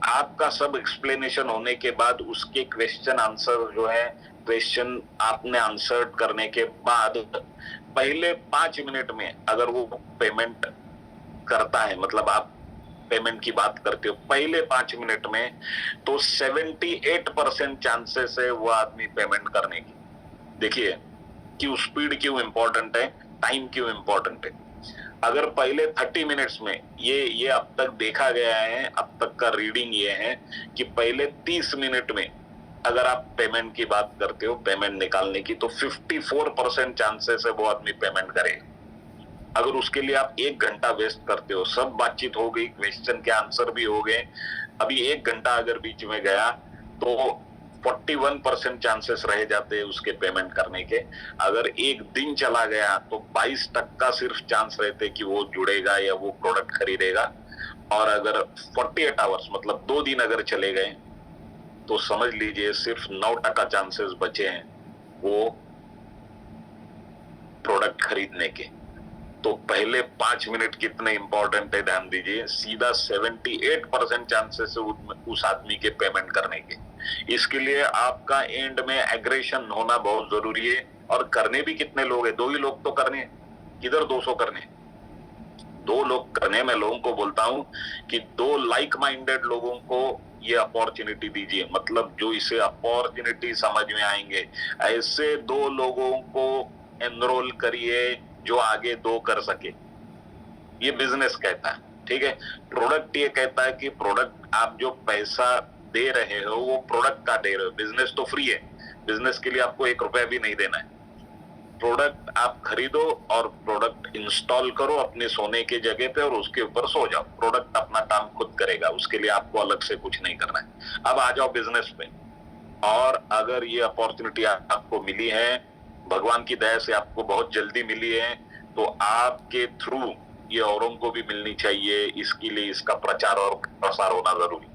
S1: आपका सब एक्सप्लेनेशन होने के बाद उसके क्वेश्चन आंसर जो है, क्वेश्चन आपने आंसर करने के बाद पहले 5 मिनट में अगर वो पेमेंट करता है, मतलब आप पेमेंट की बात करते हो पहले 5 मिनट में, तो 78% चांसेस है वो आदमी पेमेंट करने की। देखिए कि स्पीड क्यों इंपॉर्टेंट है, टाइम क्यों इंपॉर्टेंट है। अगर पहले 30 मिनट्स में, ये अब तक देखा गया है, अब तक का रीडिंग ये है कि पहले 30 मिनट में अगर आप पेमेंट की बात करते हो, पेमेंट निकालने की, तो 54% चांसेस है वो आदमी पेमेंट करेगा। अगर उसके लिए आप 1 घंटा वेस्ट करते हो, सब बातचीत हो गई, क्वेश्चन के आंसर भी हो गए, अभी 1 घंटा अगर बीच में गया तो 41% चांसेस रह जाते हैं उसके पेमेंट करने के। अगर एक दिन चला गया तो 22% सिर्फ चांस रहते कि वो जुड़ेगा या वो प्रोडक्ट खरीदेगा। और अगर 48 आवर्स मतलब 2 दिन अगर चले गए तो समझ लीजिए सिर्फ 9% चांसेस बचे हैं वो प्रोडक्ट खरीदने के। तो पहले 5 मिनट कितने इंपॉर्टेंट है ध्यान दीजिए। सीधा 78% चांसेस है उस आदमी के पेमेंट करने के। इसके लिए आपका एंड में एग्रेशन होना बहुत जरूरी है। और करने भी कितने लोग हैं, 2 ही लोग तो करने हैं, किधर 200 करने। दो लोग करने, मैं लोगों को बोलता हूं कि दो लाइक माइंडेड लोगों को ये अपॉर्चुनिटी दीजिए, मतलब जो इसे अपॉर्चुनिटी समझ में आएंगे, ऐसे दो लोगों को एनरोल करिए जो आगे दो कर सके। ये बिजनेस कहता है, ठीक है। प्रोडक्ट ये कहता है कि प्रोडक्ट आप जो पैसा दे रहे हो वो प्रोडक्ट का दे रहे हो, बिजनेस तो फ्री है, बिजनेस के लिए आपको 1 रुपया भी नहीं देना है। प्रोडक्ट आप खरीदो और प्रोडक्ट इंस्टॉल करो अपने सोने की जगह पे और उसके ऊपर सो जाओ, प्रोडक्ट अपना काम खुद करेगा, उसके लिए आपको अलग से कुछ नहीं करना है। अब आ जाओ बिजनेस पे, और अगर ये अपॉर्चुनिटी आपको मिली है, भगवान की दया से आपको बहुत जल्दी मिली है, तो आपके थ्रू ये औरों को भी मिलनी चाहिए, इसके लिए इसका प्रचार और प्रसार होना जरूरी,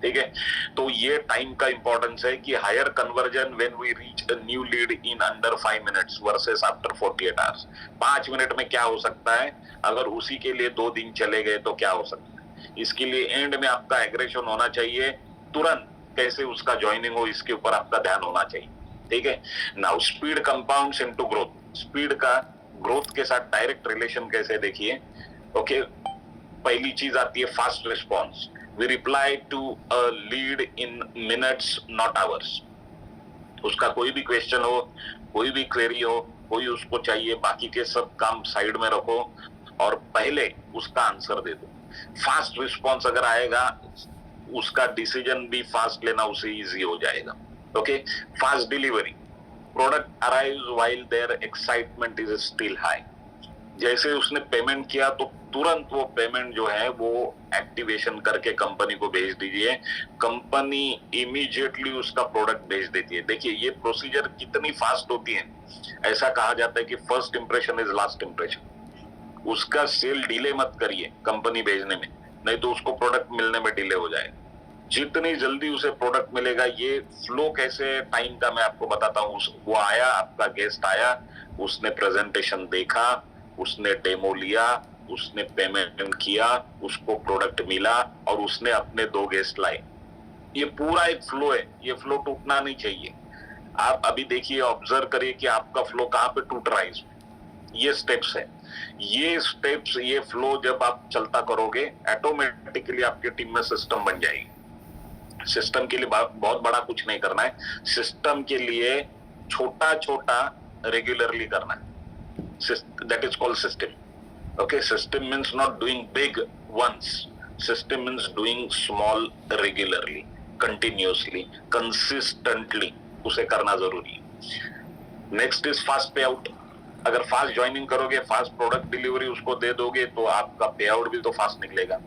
S1: ठीक है। तो ये टाइम का इंपॉर्टेंस है कि higher conversion when we reach a new lead in under 5 minutes versus after 48 hours. 5 minute में क्या हो सकता है, अगर उसी के लिए 2 दिन चले गए तो क्या हो सकता है। इसके लिए एंड में आपका एग्रेशन होना चाहिए, तुरंत कैसे उसका ज्वाइनिंग हो इसके ऊपर आपका ध्यान होना चाहिए, ठीक है। Now speed compounds into growth. Speed का ग्रोथ के साथ डायरेक्ट रिलेशन कैसे, देखिए, ओके। पहली चीज आती है fast response. We reply to a lead in minutes not hours. उसका कोई भी क्वेश्चन हो, कोई भी क्वेरी हो, कोई उसको चाहिए, बाकी के सब काम साइड में रखो और पहले उसका आंसर दे दो। फास्ट रिस्पॉन्स अगर आएगा, उसका डिसीजन भी फास्ट लेना उसे इजी हो जाएगा, okay. Fast delivery, product arrives while their excitement is still high. जैसे उसने पेमेंट किया तो तुरंत वो पेमेंट जो है वो एक्टिवेशन करके कंपनी को भेज दीजिए, कंपनी इमीडिएटली उसका प्रोडक्ट भेज देती है। देखिए ये प्रोसीजर कितनी फास्ट होती है। ऐसा कहा जाता है कि first impression is last impression. उसका सेल डिले मत करिए कंपनी भेजने में, नहीं तो उसको प्रोडक्ट मिलने में डिले हो जाएगा। जितनी जल्दी उसे प्रोडक्ट मिलेगा, ये फ्लो कैसे टाइम का मैं आपको बताता हूँ। वो आया, आपका गेस्ट आया, उसने प्रेजेंटेशन देखा, उसने डेमो लिया, उसने पेमेंट किया, उसको प्रोडक्ट मिला और उसने अपने 2 गेस्ट लाए। ये पूरा एक फ्लो है, ये फ्लो टूटना नहीं चाहिए। आप अभी देखिए, ऑब्जर्व करिए कि आपका फ्लो कहां पे टूट रहा है इसमें। ये स्टेप्स है, ये स्टेप्स, ये फ्लो जब आप चलता करोगे, ऑटोमेटिकली आपके टीम में सिस्टम बन जाएगी। सिस्टम के लिए बहुत बड़ा कुछ नहीं करना है, सिस्टम के लिए छोटा छोटा रेगुलरली करना है। That is called system. Okay, system means not doing big once. System means doing small regularly, continuously, consistently. उसे करना जरूरी है। नेक्स्ट इज फास्ट पे आउट। अगर फास्ट ज्वाइनिंग करोगे, फास्ट प्रोडक्ट डिलीवरी उसको दे दोगे, तो आपका पे आउट भी तो फास्ट निकलेगा।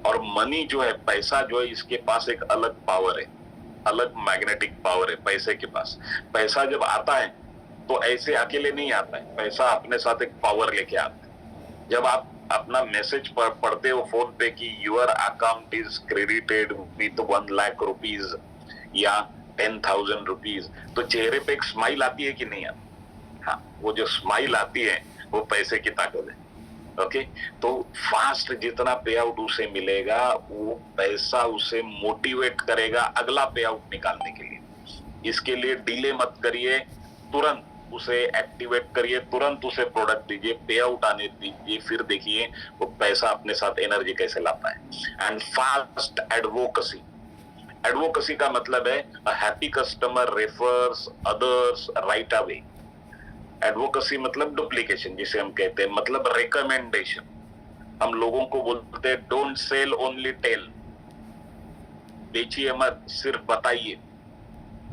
S1: और मनी जो है, पैसा जो है, इसके पास एक अलग पावर है, अलग मैग्नेटिक पावर है पैसे के पास। पैसा जब आता है तो ऐसे अकेले नहीं आता है, पैसा अपने साथ एक पावर लेके आता है। जब आप अपना मैसेज पढ़ते हो फोन पे कि your account is credited with 1 lakh rupees या 10,000 रुपीज, तो चेहरे पे एक स्माइल आती है कि नहीं आती? हाँ, वो जो स्माइल आती है वो पैसे की ताकत है, ओके। तो फास्ट जितना पे आउट उसे मिलेगा, वो पैसा उसे मोटिवेट करेगा अगला पे आउट निकालने के लिए। इसके लिए डिले मत करिए, तुरंत उसे एक्टिवेट करिए, तुरंत उसे प्रोडक्ट दीजिए, पे आउट आने दीजिए, फिर देखिए वो पैसा अपने साथ एनर्जी कैसे लाता है। And fast advocacy. एडवोकेसी का मतलब है a happy customer refers others right away. Advocacy मतलब डुप्लीकेशन जिसे हम कहते हैं, मतलब रिकमेंडेशन। हम लोगों को बोलते हैं डोंट सेल ओनली टेल। बेचिए मत, सिर्फ बताइए।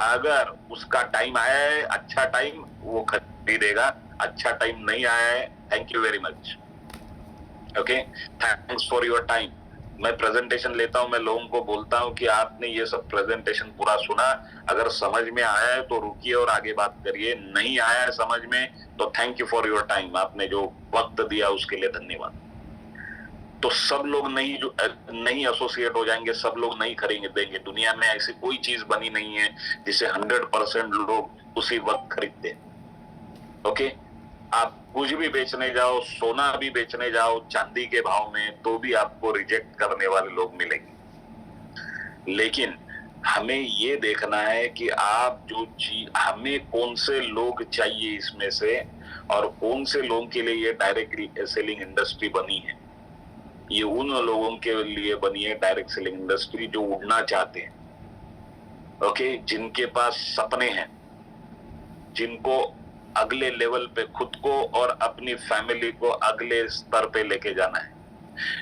S1: अगर उसका टाइम आया है, अच्छा टाइम, वो खरीदेगा। अच्छा टाइम नहीं आया है, thank you very much, okay, thanks for your time. मैं प्रेजेंटेशन लेता हूं, मैं लोगों को बोलता हूं कि आपने ये सब प्रेजेंटेशन पूरा सुना, अगर समझ में आया है तो रुकिए और आगे बात करिए, नहीं आया है समझ में तो thank you for your time, आपने जो वक्त दिया उसके लिए धन्यवाद। तो सब लोग नहीं एसोसिएट हो जाएंगे, सब लोग नहीं खरीद देंगे। दुनिया में ऐसी कोई चीज बनी नहीं है जिसे 100% लोग उसी वक्त खरीदते हैं, ओके। आप कुछ भी बेचने जाओ, सोना भी बेचने जाओ चांदी के भाव में, तो भी आपको रिजेक्ट करने वाले लोग मिलेंगे। लेकिन हमें ये देखना है कि आप जो चीज, हमें कौन से लोग चाहिए इसमें से, और कौन से लोगों के लिए ये डायरेक्ट सेलिंग इंडस्ट्री बनी है। ये उन लोगों के लिए बनी है डायरेक्ट सेलिंग इंडस्ट्री जो उड़ना चाहते हैं, ओके, जिनके पास सपने हैं, जिनको अगले लेवल पे खुद को और अपनी फैमिली को अगले स्तर पे लेके जाना है,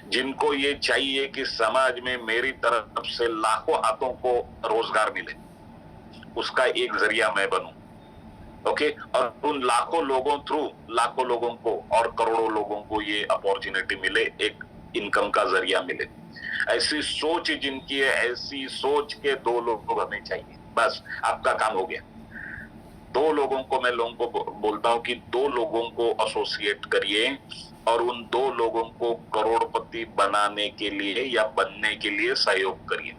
S1: जिनको ये चाहिए कि समाज में मेरी तरफ से लाखों हाथों को रोजगार मिले, उसका एक जरिया मैं बनूं, ओके, और उन लाखों लोगों थ्रू लाखों लोगों को और करोड़ों लोगों को ये अपॉर्चुनिटी मिले, एक इनकम का जरिया मिले। ऐसी सोच जिनकी है, ऐसी सोच के 2 लोग हमें चाहिए, बस आपका काम हो गया। 2 लोगों को मैं लोगों को बोलता हूं कि 2 लोगों को एसोसिएट करिए और उन 2 लोगों को करोड़पति बनाने के लिए या बनने के लिए सहयोग करिए।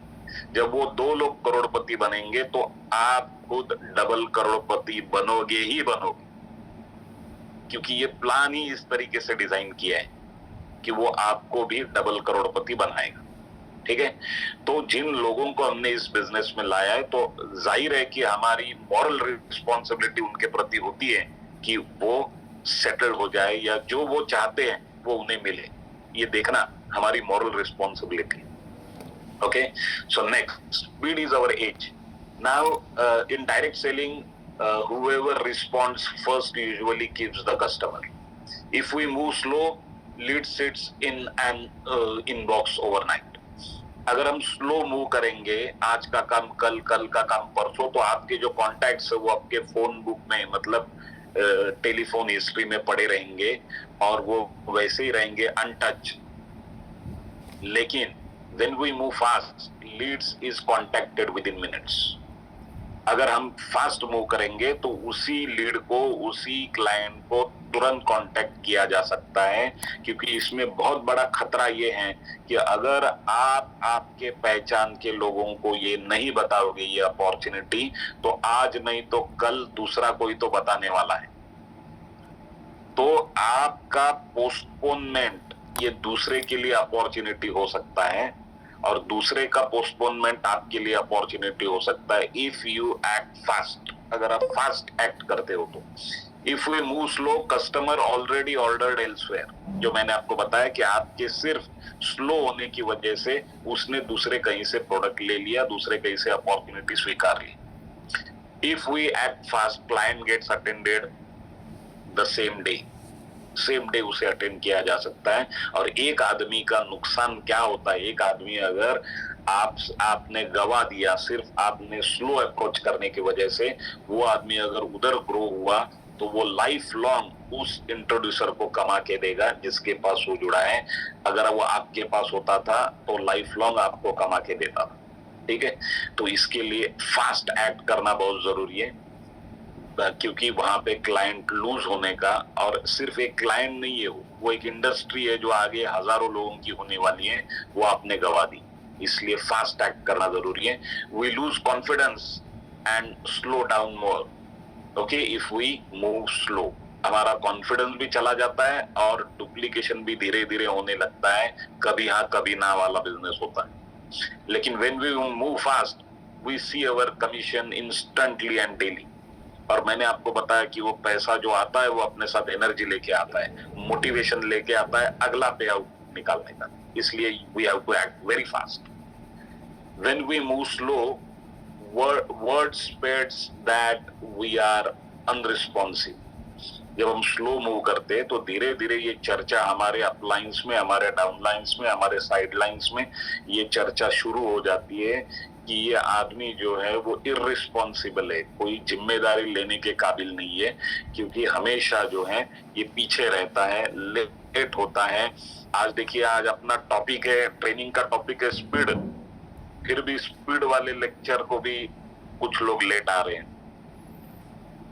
S1: जब वो 2 लोग करोड़पति बनेंगे तो आप खुद डबल करोड़पति बनोगे ही बनोगे, क्योंकि ये प्लान ही इस तरीके से डिजाइन किया है कि वो आपको भी डबल करोड़पति बनाएगा, ठीक है। तो जिन लोगों को हमने इस बिजनेस में लाया है, तो जाहिर है कि हमारी मॉरल रिस्पॉन्सिबिलिटी उनके प्रति होती है कि वो सेटल हो जाए या जो वो चाहते हैं वो उन्हें मिले, ये देखना हमारी moral responsibility. Okay, so next, speed is our edge. Now, in direct selling, whoever responds first usually gives the customer. If we move slow, lead sits in an inbox overnight. अगर हम स्लो मूव करेंगे, आज का काम कल, कल का काम परसों, तो आपके जो कॉन्टैक्ट्स है वो आपके फोन बुक में, मतलब टेलीफोन हिस्ट्री में पड़े रहेंगे और वो वैसे ही रहेंगे अनटच। लेकिन when we move fast, leads is contacted within minutes. अगर हम फास्ट मूव करेंगे तो उसी लीड को, उसी क्लाइंट को तुरंत कांटेक्ट किया जा सकता है, क्योंकि इसमें बहुत बड़ा खतरा ये है कि अगर आप आपके पहचान के लोगों को ये नहीं बताओगे ये अपॉर्चुनिटी, तो आज नहीं तो कल दूसरा कोई तो बताने वाला है। तो आपका पोस्टपोनमेंट ये दूसरे के लिए अपॉर्चुनिटी हो सकता है और दूसरे का पोस्टपोनमेंट आपके लिए अपॉर्चुनिटी हो सकता है इफ यू एक्ट फास्ट, अगर आप फास्ट एक्ट करते हो तो। If we move slow, customer already ordered elsewhere, जो मैंने आपको बताया कि आपके सिर्फ स्लो होने की वजह से उसने दूसरे कहीं से प्रोडक्ट ले लिया, दूसरे कहीं से अपॉर्चुनिटी स्वीकार ली। If we act fast, client gets attended the same day उसे अटेंड किया जा सकता है। और एक आदमी का नुकसान क्या होता है, एक आदमी अगर आपने गवा दिया सिर्फ आपने स्लो अप्रोच करने की वजह से, वो आदमी अगर उधर ग्रो हुआ तो वो लाइफ लॉन्ग उस इंट्रोड्यूसर को कमा के देगा जिसके पास वो जुड़ा है। अगर वो आपके पास होता था तो लाइफ लॉन्ग आपको कमा के देता था, ठीक है। तो इसके लिए फास्ट एक्ट करना बहुत जरूरी है, क्योंकि वहां पे क्लाइंट लूज होने का, और सिर्फ एक क्लाइंट नहीं है, वो एक इंडस्ट्री है जो आगे हजारों लोगों की होने वाली है, वो आपने गवा दी। इसलिए फास्ट एक्ट करना जरूरी है। We lose confidence and slow down more, okay, if we move slow. हमारा कॉन्फिडेंस भी चला जाता है और डुप्लीकेशन भी धीरे धीरे होने लगता है, कभी हाँ कभी ना वाला बिजनेस होता है। लेकिन when we move fast, we see our commission instantly and daily. और मैंने आपको बताया कि वो पैसा जो आता है वो अपने साथ एनर्जी लेके आता है, मोटिवेशन लेके आता है अगला पे आउट निकालने का। इसलिए we have to act very fast. When we move slow, word spreads that we are unresponsive. जब हम स्लो मूव करते हैं तो धीरे धीरे ये चर्चा हमारे अपलाइंस में, हमारे डाउनलाइंस में, हमारे साइडलाइंस में ये चर्चा शुरू हो जाती है कि ये आदमी जो है वो इररिस्पॉन्सिबल है, कोई जिम्मेदारी लेने के काबिल नहीं है, क्योंकि हमेशा जो है ये पीछे रहता है, लेट होता है। आज देखिए, आज अपना टॉपिक है, ट्रेनिंग का टॉपिक है स्पीड, फिर भी स्पीड वाले लेक्चर को भी कुछ लोग लेट आ रहे हैं।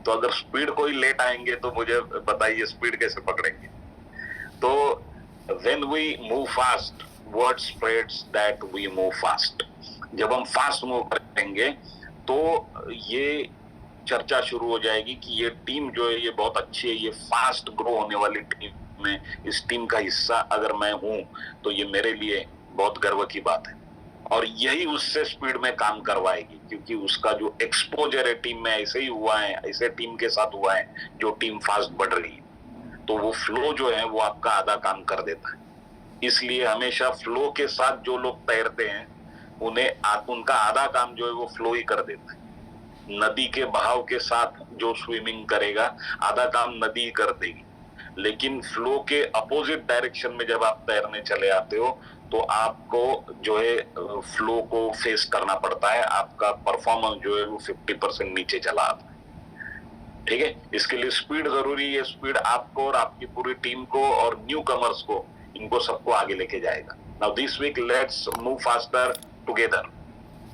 S1: तो अगर स्पीड को ही लेट आएंगे तो मुझे बताइए स्पीड कैसे पकड़ेंगे। तो when we move fast, word spreads that we move fast. जब हम फास्ट मूव करेंगे तो ये चर्चा शुरू हो जाएगी कि ये टीम जो है ये बहुत अच्छी है, ये फास्ट ग्रो होने वाली टीम है, इस टीम का हिस्सा अगर मैं हूं तो ये मेरे लिए बहुत गर्व की बात है। और यही उससे स्पीड में काम करवाएगी, क्योंकि उसका जो एक्सपोजर है टीम में ऐसे ही हुआ है, ऐसे टीम के साथ हुआ है जो टीम फास्ट बढ़ रही है, तो वो फ्लो जो है वो आपका आधा काम कर देता है। इसलिए हमेशा फ्लो के साथ जो लोग तैरते हैं उनका आधा काम जो है वो फ्लो ही कर देता है। नदी के बहाव के साथ जो स्विमिंग करेगा आधा काम नदी ही कर देगी, लेकिन फ्लो के अपोजिट डायरेक्शन में जब आप तैरने चले आते हो तो आपको जो है फ्लो को फेस करना पड़ता है, आपका परफॉर्मेंस जो है वो 50% नीचे चला आता है। ठीक है, इसके लिए स्पीड जरूरी है। स्पीड आपको और आपकी पूरी टीम को और न्यू कमर्स को, इनको सबको आगे लेके जाएगा। Now this week let's move faster together.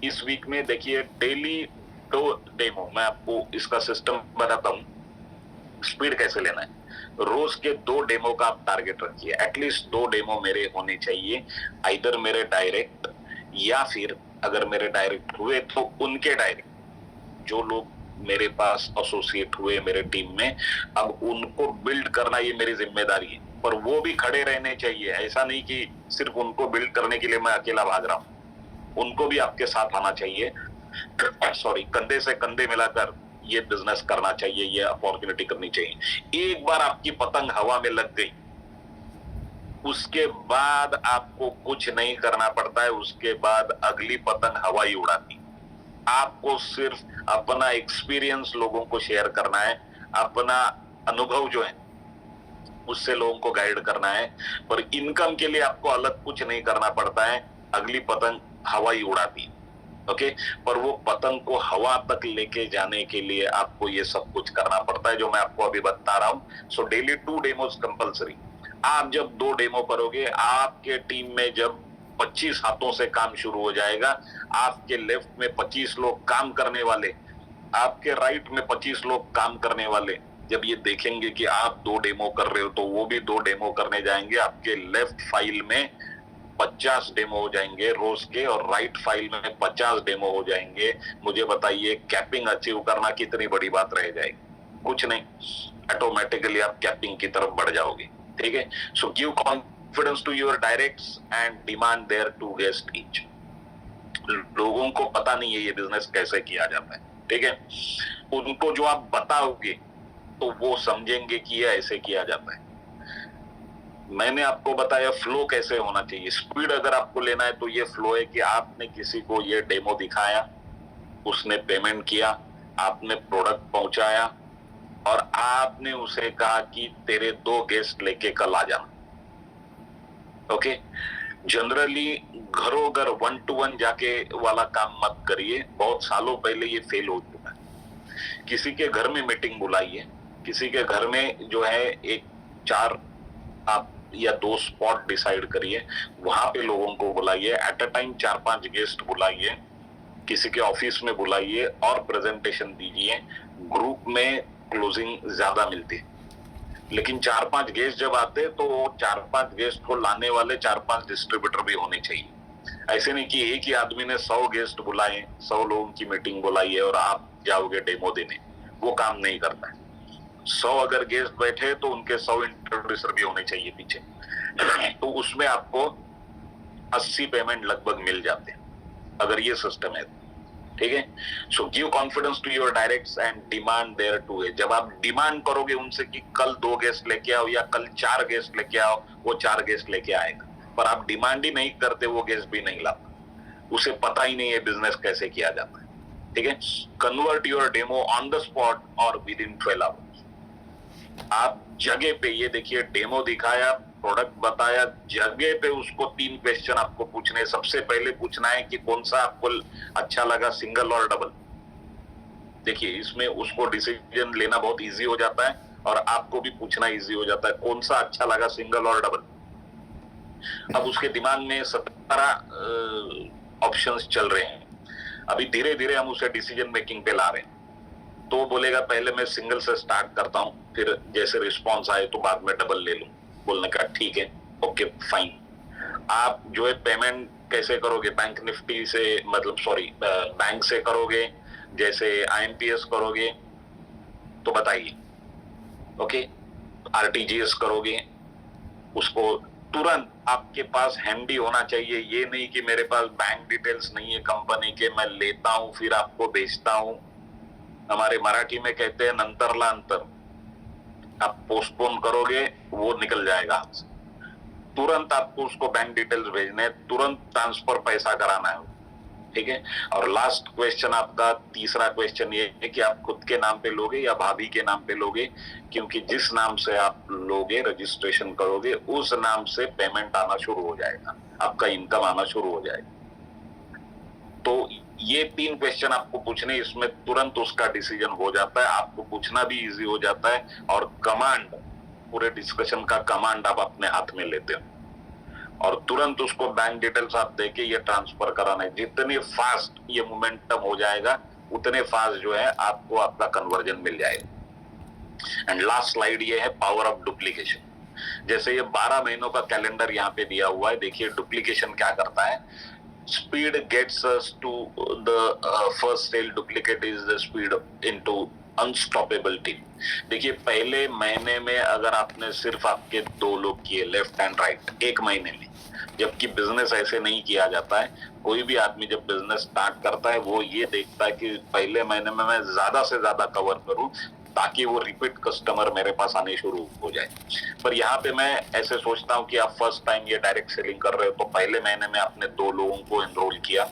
S1: इस वीक में देखिए डेली 2 डेमो, मैं आपको इसका सिस्टम बताता हूँ, स्पीड कैसे लेना है। रोज के 2 डेमो का आप टारगेट रखिए, एटलीस्ट 2 डेमो मेरे होने चाहिए, आइदर मेरे डायरेक्ट या फिर अगर मेरे डायरेक्ट हुए तो उनके डायरेक्ट जो लोग मेरे पास एसोसिएट हुए मेरे टीम में, अब उनको बिल्ड करना ये मेरी जिम्मेदारी है। पर वो भी खड़े रहने चाहिए, ऐसा नहीं कि सिर्फ उनको बिल्ड करने के लिए मैं अकेला भाग रहा हूं, उनको भी आपके साथ आना चाहिए। सॉरी, कंधे से कंधे मिलाकर ये बिजनेस करना चाहिए, ये अपॉर्चुनिटी करनी चाहिए। एक बार आपकी पतंग हवा में लग गई, उसके बाद आपको कुछ नहीं करना पड़ता है, उसके बाद अगली पतंग हवा ही उड़ाती। आपको सिर्फ अपना एक्सपीरियंस लोगों को शेयर करना है, अपना अनुभव जो है उससे लोगों को गाइड करना है, पर इनकम के लिए आपको अलग कुछ नहीं करना पड़ता है, अगली पतंग हवा ही उड़ाती। ओके, पर वो पतंग को हवा तक लेके जाने के लिए आपको ये सब कुछ करना पड़ता है जो मैं आपको अभी बता रहा हूं। So daily 2 demos compulsory. आप जब 2 डेमो करोगे, आपके टीम में जब 25 हाथों से काम शुरू हो जाएगा, आपके लेफ्ट में 25 लोग काम करने वाले, आपके राइट में 25 लोग काम करने वाले जब ये देखेंगे कि आप 2 डेमो कर रहे हो तो वो भी 2 डेमो करने जाएंगे। आपके लेफ्ट फाइल में 50 डेमो हो जाएंगे रोज के और राइट फाइल में 50 डेमो हो जाएंगे। मुझे बताइए, कैपिंग अचीव करना कितनी बड़ी बात रह जाएगी? कुछ नहीं, ऑटोमेटिकली आप कैपिंग की तरफ बढ़ जाओगे। ठीक है, so give confidence to your directs and demand their 2 guest each. लोगों को पता नहीं है ये बिजनेस कैसे किया जाता है, ठीक है, उनको जो आप बताओगे तो वो समझेंगे कि ये ऐसे किया जाता है। मैंने आपको बताया फ्लो कैसे होना चाहिए। स्पीड अगर आपको लेना है तो ये फ्लो है कि आपने किसी को ये डेमो दिखाया, उसने पेमेंट किया, आपने प्रोडक्ट पहुंचाया और आपने उसे कहा कि तेरे 2 गेस्ट लेके कल आ जाना। ओके, जनरली घरों घर 1 to 1 जाके वाला काम मत करिए, बहुत सालों पहले ये फेल हो चुका है। किसी के घर में मीटिंग बुलाइए, किसी के घर में जो है एक 4 आप या 2 स्पॉट डिसाइड करिए, वहां पे लोगों को बुलाइए, एट अ टाइम 4-5 गेस्ट बुलाइए, किसी के ऑफिस में बुलाइए और प्रेजेंटेशन दीजिए। ग्रुप में क्लोजिंग ज्यादा मिलती है, लेकिन 4-5 गेस्ट जब आते तो 4-5 गेस्ट को लाने वाले 4-5 डिस्ट्रीब्यूटर भी होने चाहिए। ऐसे नहीं कि एक ही आदमी ने 100 गेस्ट बुलाए, 100 लोगों की मीटिंग बुलाई है और आप जाओगे डेमो देने, वो काम नहीं करता है। 100 अगर गेस्ट बैठे तो उनके 100 इंट्रोड्यूसर भी होने चाहिए पीछे, तो उसमें आपको 80 पेमेंट लगभग मिल जाते हैं अगर ये सिस्टम है, ठीक है। So give confidence to your directs and demand their two है। जब आप डिमांड करोगे उनसे कि कल 2 गेस्ट लेके आओ या कल 4 गेस्ट लेके आओ, वो 4 गेस्ट लेके आएगा, पर आप डिमांड ही नहीं करते, वो गेस्ट भी नहीं लाता, उसे पता ही नहीं है बिजनेस कैसे किया जाता है, ठीक है। Convert your demo on the spot और विद इन 12 आवर्स। आप जगह पे, ये देखिए डेमो दिखाया, प्रोडक्ट बताया, जगह पे उसको 3 क्वेश्चन आपको पूछने। सबसे पहले पूछना है कि कौन सा आपको अच्छा लगा, सिंगल और डबल। देखिए इसमें उसको डिसीजन लेना बहुत इजी हो जाता है और आपको भी पूछना इजी हो जाता है कौन सा अच्छा लगा, सिंगल और डबल। अब उसके दिमाग में 17 ऑप्शंस चल रहे हैं, अभी धीरे धीरे हम उसे डिसीजन मेकिंग पे ला रहे हैं। तो बोलेगा पहले मैं सिंगल से स्टार्ट करता हूं, फिर जैसे रिस्पॉन्स आए तो बाद में डबल ले लूं। बोलने का ठीक है, ओके फाइन। आप जो है पेमेंट कैसे करोगे, बैंक निफ्टी से, मतलब सॉरी बैंक से करोगे, जैसे IMPS करोगे तो बताइए, ओके, RTGS करोगे, उसको तुरंत आपके पास हैंडी होना चाहिए। ये नहीं कि मेरे पास बैंक डिटेल्स नहीं है कंपनी के, मैं लेता हूं फिर आपको भेजता हूं। हमारे मराठी में कहते हैं नंतरला अंतर, आप पोस्टपोन करोगे वो निकल जाएगा आपसे, तुरंत आपको उसको बैंक डिटेल्स भेजने हैं, तुरंत ट्रांसफर पैसा कराना है, ठीक है। और लास्ट क्वेश्चन आपका तीसरा क्वेश्चन ये है कि आप खुद के नाम पे लोगे या भाभी के नाम पे लोगे, क्योंकि जिस नाम से आप लोगे रजिस्ट्रेशन करोगे उस नाम से पेमेंट आना शुरू हो जाएगा, आपका इनकम आना शुरू हो जाएगा। तो ये 3 क्वेश्चन आपको पूछने, इसमें तुरंत उसका डिसीजन हो जाता है, आपको पूछना भी इजी हो जाता है और कमांड, पूरे डिस्कशन का कमांड आप अपने हाथ में लेते हो और तुरंत उसको बैंक डिटेल्स आप देके ये ट्रांसफर कराना है। जितने फास्ट ये मोमेंटम हो जाएगा उतने फास्ट जो है आपको आपका कन्वर्जन मिल जाएगा। एंड लास्ट स्लाइड ये है पावर ऑफ डुप्लीकेशन। जैसे ये 12 महीनों का कैलेंडर यहाँ पे दिया हुआ है, देखिए डुप्लीकेशन क्या करता है। Speed gets us to the first sale, duplicate is the speed into unstoppable team. देखिए पहले महीने में अगर आपने सिर्फ आपके 2 लोग किए, लेफ्ट एंड राइट, 1 महीने में, जबकि बिजनेस ऐसे नहीं किया जाता है। कोई भी आदमी जब बिजनेस स्टार्ट करता है वो ये देखता है कि पहले महीने में मैं ज्यादा से ज्यादा कवर करूं ताकि वो रिपीट कस्टमर मेरे पास आने शुरू हो जाए। पर यहाँ पे मैं ऐसे सोचता हूँ कि आप फर्स्ट टाइम ये डायरेक्ट सेलिंग कर रहे हो, तो पहले महीने में आपने 2 लोगों को एनरोल किया,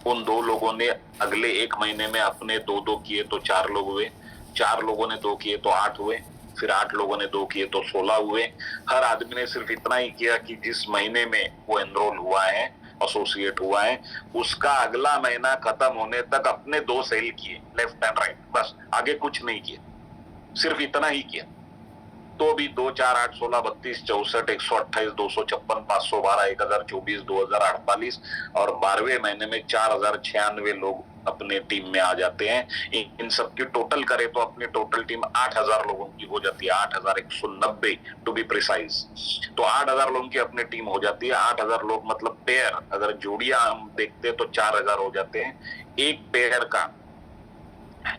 S1: उन 2 लोगों ने अगले 1 महीने में अपने 2-2 किए तो 4 लोग हुए, 4 लोगों ने 2 किए तो 8 हुए, फिर 8 लोगों ने 2 किए तो 16 हुए। हर आदमी ने सिर्फ इतना ही किया कि जिस महीने में वो एनरोल हुआ है, एसोसिएट हुआ है, उसका अगला महीना खत्म होने तक अपने 2 सेल किए, लेफ्ट एंड राइट, बस आगे कुछ नहीं किया, सिर्फ इतना ही किया। तो भी 2, 4, 8, 16, 32, 64, 128, 256, 512, 1024, 2048 और 12वें महीने में 4096 लोग अपने टीम में आ जाते हैं। इन सब की टोटल करें तो अपनी टोटल टीम 8000 लोगों की हो जाती है, 8190 टू बी प्रिसाइज। तो 8000 लोगों की अपनी टीम हो जाती है। 8000 लोग मतलब पेयर, अगर जोड़ियां हम देखते हैं तो 4000 हो जाते हैं। एक पेयर का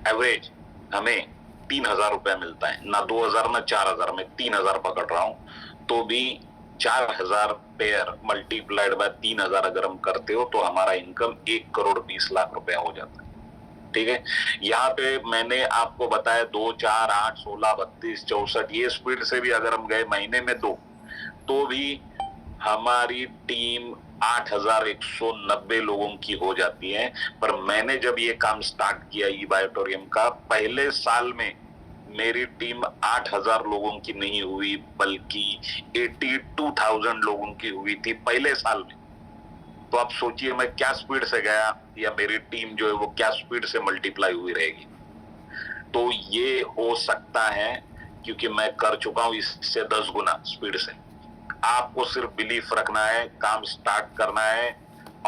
S1: एवरेज हमें 3000 रुपया मिलता है, ना 2000 ना 4000, में 3000 पकड़ रहा हूं। तो भी 4000 पेयर मल्टीप्लाइड बाय 3000 अगर हम करते हो तो हमारा इनकम 1,20,00,000 रुपया हो जाता है, ठीक है। यहाँ पे मैंने आपको बताया 2, 4, 8, 16, 32, 64, ये स्पीड से भी अगर हम गए महीने में 2, तो भी हमारी टीम 8190 लोगों की हो जाती है। पर मैंने जब ये काम स्टार्ट किया ई बायोटोरियम का, पहले साल में मेरी टीम 8000 लोगों की नहीं हुई बल्कि 82,000 लोगों की हुई थी पहले साल में। तो आप सोचिए मैं क्या स्पीड से गया या मेरी टीम जो है वो क्या स्पीड से मल्टीप्लाई हुई रहेगी। तो ये हो सकता है क्योंकि मैं कर चुका हूं इससे 10 गुना स्पीड से। आपको सिर्फ बिलीफ रखना है, काम स्टार्ट करना है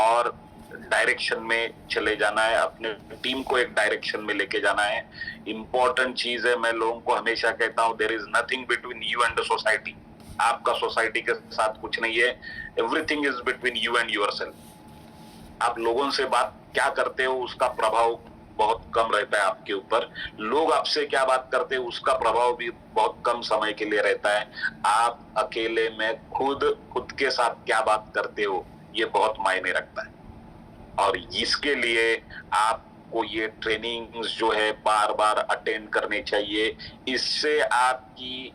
S1: और डायरेक्शन में चले जाना है, अपने टीम को एक डायरेक्शन में लेके जाना है। इंपॉर्टेंट चीज है, मैं लोगों को हमेशा कहता हूं, there is nothing between you and the society. आपका सोसाइटी के साथ कुछ नहीं है, everything is between you and yourself. आप लोगों से बात क्या करते हो उसका प्रभाव बहुत कम रहता है आपके ऊपर, लोग आपसे क्या बात करते हैं उसका प्रभाव भी बहुत कम समय के लिए रहता है। आप अकेले में खुद के साथ क्या बात करते हो ये बहुत मायने रखता है। और इसके लिए आपको ये ट्रेनिंग्स जो है बार बार अटेंड करने चाहिए। इससे आपकी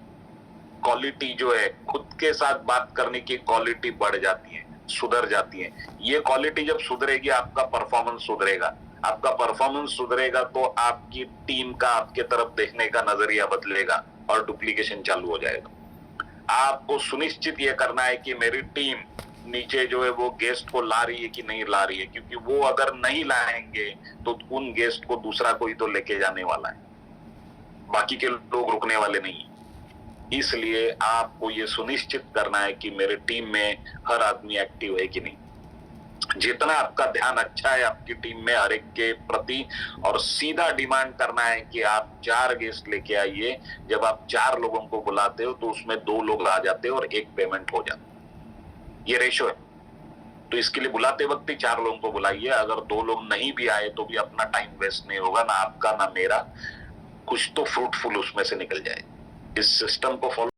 S1: क्वालिटी जो है, खुद के साथ बात करने की क्वालिटी बढ़ जाती है, सुधर जाती है। ये क्वालिटी जब सुधरेगी आपका परफॉर्मेंस सुधरेगा, आपका परफॉर्मेंस सुधरेगा तो आपकी टीम का आपके तरफ देखने का नजरिया बदलेगा और डुप्लीकेशन चालू हो जाएगा। आपको सुनिश्चित ये करना है कि मेरी टीम नीचे जो है वो गेस्ट को ला रही है कि नहीं ला रही है, क्योंकि वो अगर नहीं लाएंगे तो उन गेस्ट को दूसरा कोई तो लेके जाने वाला है, बाकी के लोग रुकने वाले नहीं। इसलिए आपको ये सुनिश्चित करना है कि मेरे टीम में हर आदमी एक्टिव है कि नहीं। जितना आपका ध्यान अच्छा है आपकी टीम में हर एक के प्रति, और सीधा डिमांड करना है कि आप 4 गेस्ट लेके आइए। जब आप 4 लोगों को बुलाते हो तो उसमें 2 लोग आ जाते हैं और 1 पेमेंट हो जाता है, ये रेशो है। तो इसके लिए बुलाते वक्त ही 4 लोगों को बुलाइए। अगर 2 लोग नहीं भी आए तो भी अपना टाइम वेस्ट नहीं होगा, ना आपका ना मेरा, कुछ तो फ्रूटफुल उसमें से निकल जाए। इस सिस्टम को फॉलो